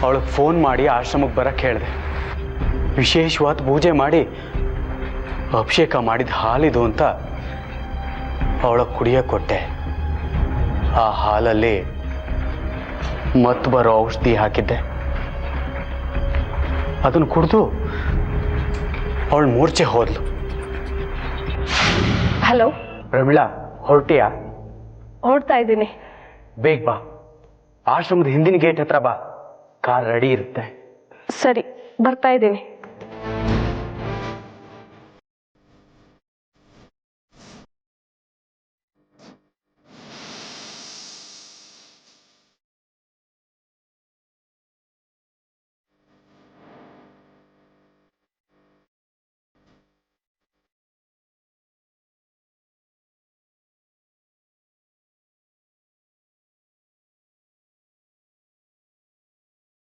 ಅವಳಿಗೆ ಫೋನ್ ಮಾಡಿ ಆಶ್ರಮಕ್ಕೆ ಬರಕ್ಕೆ ಹೇಳಿದೆ. ವಿಶೇಷವಾದ ಪೂಜೆ ಮಾಡಿ ಅಭಿಷೇಕ ಮಾಡಿದ ಹಾಲಿದು ಅಂತ ಅವಳಿಗೆ ಕುಡಿಯೋಕೆ ಕೊಟ್ಟೆ. ಆ ಹಾಲಲ್ಲಿ ಮತ್ತು ಬರೋ ಔಷಧಿ ಹಾಕಿದ್ದೆ. ಅದನ್ನು ಕುಡಿದು ಅವಳು ಮೂರ್ಛೆ ಹೋದ್ಲು. ಹಲೋ ಪ್ರಮೀಳಾ, ಹೊರಟಿಯಾ? ಹೊರಡ್ತಾ ಇದ್ದೀನಿ. ಬೇಗ ಬಾ, ಆಶ್ರಮದ ಹಿಂದಿನ ಗೇಟ್ ಹತ್ರ ಬಾ, ಕಾರ್ ರೆಡಿ ಇರುತ್ತೆ. ಸರಿ, ಬರ್ತಾ ಇದ್ದೀನಿ.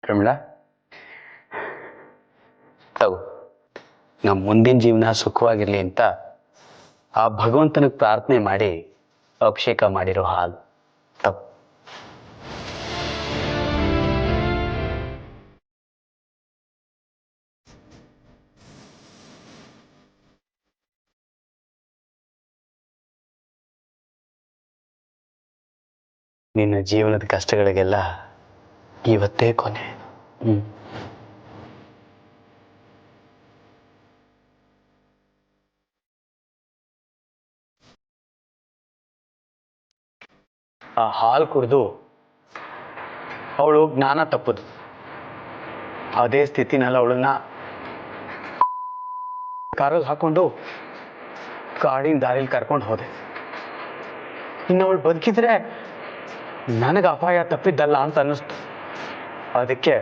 ಪ್ರಮೀಳಾ, ತಗೋ, ನಮ್ಮ ಮುಂದಿನ ಜೀವನ ಸುಖವಾಗಿರ್ಲಿ ಅಂತ ಆ ಭಗವಂತನಿಗೆ ಪ್ರಾರ್ಥನೆ ಮಾಡಿ ಅಭಿಷೇಕ ಮಾಡಿರೋ ಹಾಲು. ತಗೋ. ನಿನ್ನ ಜೀವನದ ಕಷ್ಟಗಳಿಗೆಲ್ಲ ಇವತ್ತೇ ಕೊನೆ. ಆ ಹಾಲು ಕುಡಿದು ಅವಳು ಜ್ಞಾನ ತಪ್ಪದು. ಅದೇ ಸ್ಥಿತಿನಲ್ಲಿ ಅವಳನ್ನ ಕಾರಲ್ಲಿ ಹಾಕೊಂಡು ಗಾಡಿನ ದಾರಿಲಿ ಕರ್ಕೊಂಡು ಹೋದೆ. ಇನ್ನು ಅವಳು ಬದುಕಿದ್ರೆ ನನಗೆ ಅಪಾಯ ತಪ್ಪಿದ್ದಲ್ಲ ಅಂತ ಅನ್ನಿಸ್ತು. ಅದಕ್ಕೆ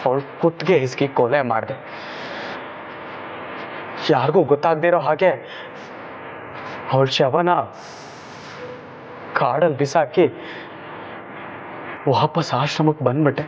ಅವಳು ಕುತ್ತಿಗೆ ಹಿಸ್ಕಿ ಕೊಲೆ ಮಾಡಿದೆ. ಯಾರಿಗೂ ಗೊತ್ತಾಗದಿರೋ ಹಾಗೆ ಅವಳ ಶವನ ಕಾಡಲ್ಲಿ ಬಿಸಾಕಿ ವಾಪಸ್ ಆಶ್ರಮಕ್ಕೆ ಬಂದ್ಬಿಟ್ಟೆ.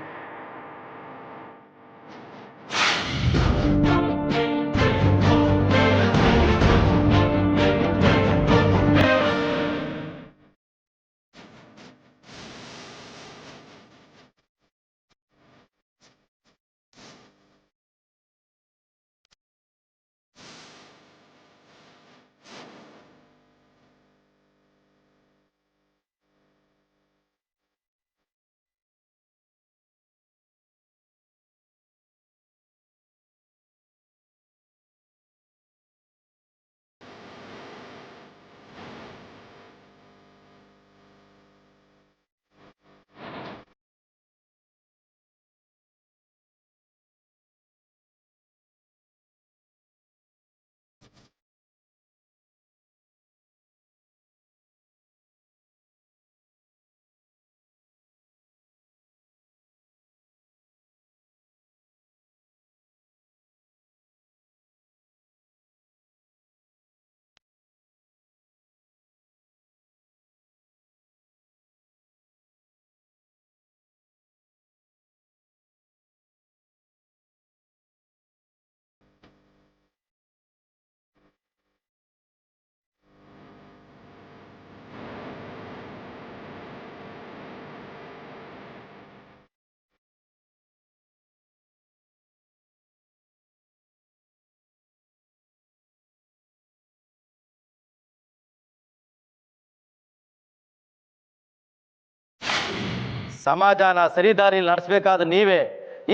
ಸಮಾಜನ ಸರಿದಾರಿಲಿ ನಡೆಸಬೇಕಾದ ನೀವೇ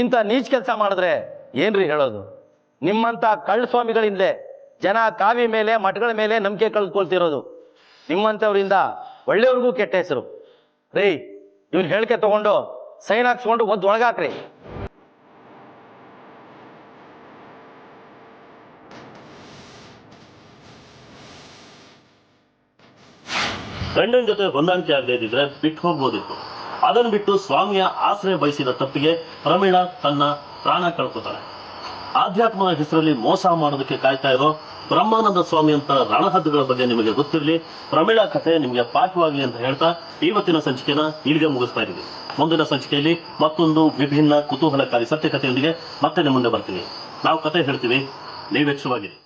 ಇಂಥ ನೀಚ್ ಕೆಲಸ ಮಾಡಿದ್ರೆ ಏನ್ರಿ ಹೇಳೋದು? ನಿಮ್ಮಂಥ ಕಳ್ಳ ಸ್ವಾಮಿಗಳಿಂದಲೇ ಜನ ಕಾವಿ ಮೇಲೆ ಮಠಗಳ ಮೇಲೆ ನಂಬಿಕೆ ಕಳ್ಕೊಳ್ತಿರೋದು. ನಿಮ್ಮಂಥವ್ರಿಂದ ಒಳ್ಳೆಯವ್ರಿಗೂ ಕೆಟ್ಟ ಹೆಸರು. ರೀ, ಇವ್ನ ಹೇಳಿಕೆ ತಗೊಂಡು ಸೈನ್ ಹಾಕ್ಸ್ಕೊಂಡು ಒದ್ದು ಒಳಗಾಕ್ರಿ. ಗಂಡನ ಜೊತೆ ಹೊಂದಾಣಿಕೆ ಆಗದೆ ಇದ್ದಿದ್ರೆ ಬಿಟ್ಟು ಹೋಗ್ಬೋದಿತ್ತು. ಅದನ್ನು ಬಿಟ್ಟು ಸ್ವಾಮಿಯ ಆಶ್ರಯ ಬಯಸಿದ ತಪ್ಪಿಗೆ ಪ್ರಮೀಳಾ ತನ್ನ ಪ್ರಾಣ ಕಳ್ಕೊತಾಳೆ. ಆಧ್ಯಾತ್ಮದ ಹೆಸರಲ್ಲಿ ಮೋಸ ಮಾಡೋದಕ್ಕೆ ಕಾಯ್ತಾ ಇರೋ ಬ್ರಹ್ಮಾನಂದ ಸ್ವಾಮಿ ಅಂತ ರಣಹದ್ದುಗಳ ಬಗ್ಗೆ ನಿಮಗೆ ಗೊತ್ತಿರಲಿ. ಪ್ರಮೀಳಾ ಕಥೆ ನಿಮಗೆ ಪಾಠವಾಗಲಿ ಅಂತ ಹೇಳ್ತಾ ಇವತ್ತಿನ ಸಂಚಿಕೆನ ಇಲ್ಲಿಗೆ ಮುಗಿಸ್ತಾ ಇದ್ದೀವಿ. ಮುಂದಿನ ಸಂಚಿಕೆಯಲ್ಲಿ ಮತ್ತೊಂದು ವಿಭಿನ್ನ ಕುತೂಹಲಕಾರಿ ಸತ್ಯ ಕಥೆಯೊಂದಿಗೆ ಮತ್ತೆ ನಿಮ್ಮ ಮುಂದೆ ಬರ್ತೀವಿ. ನಾವು ಕಥೆ ಹೇಳ್ತೀವಿ, ನೀವು ಎಚ್ಚರವಾಗಿರಿ.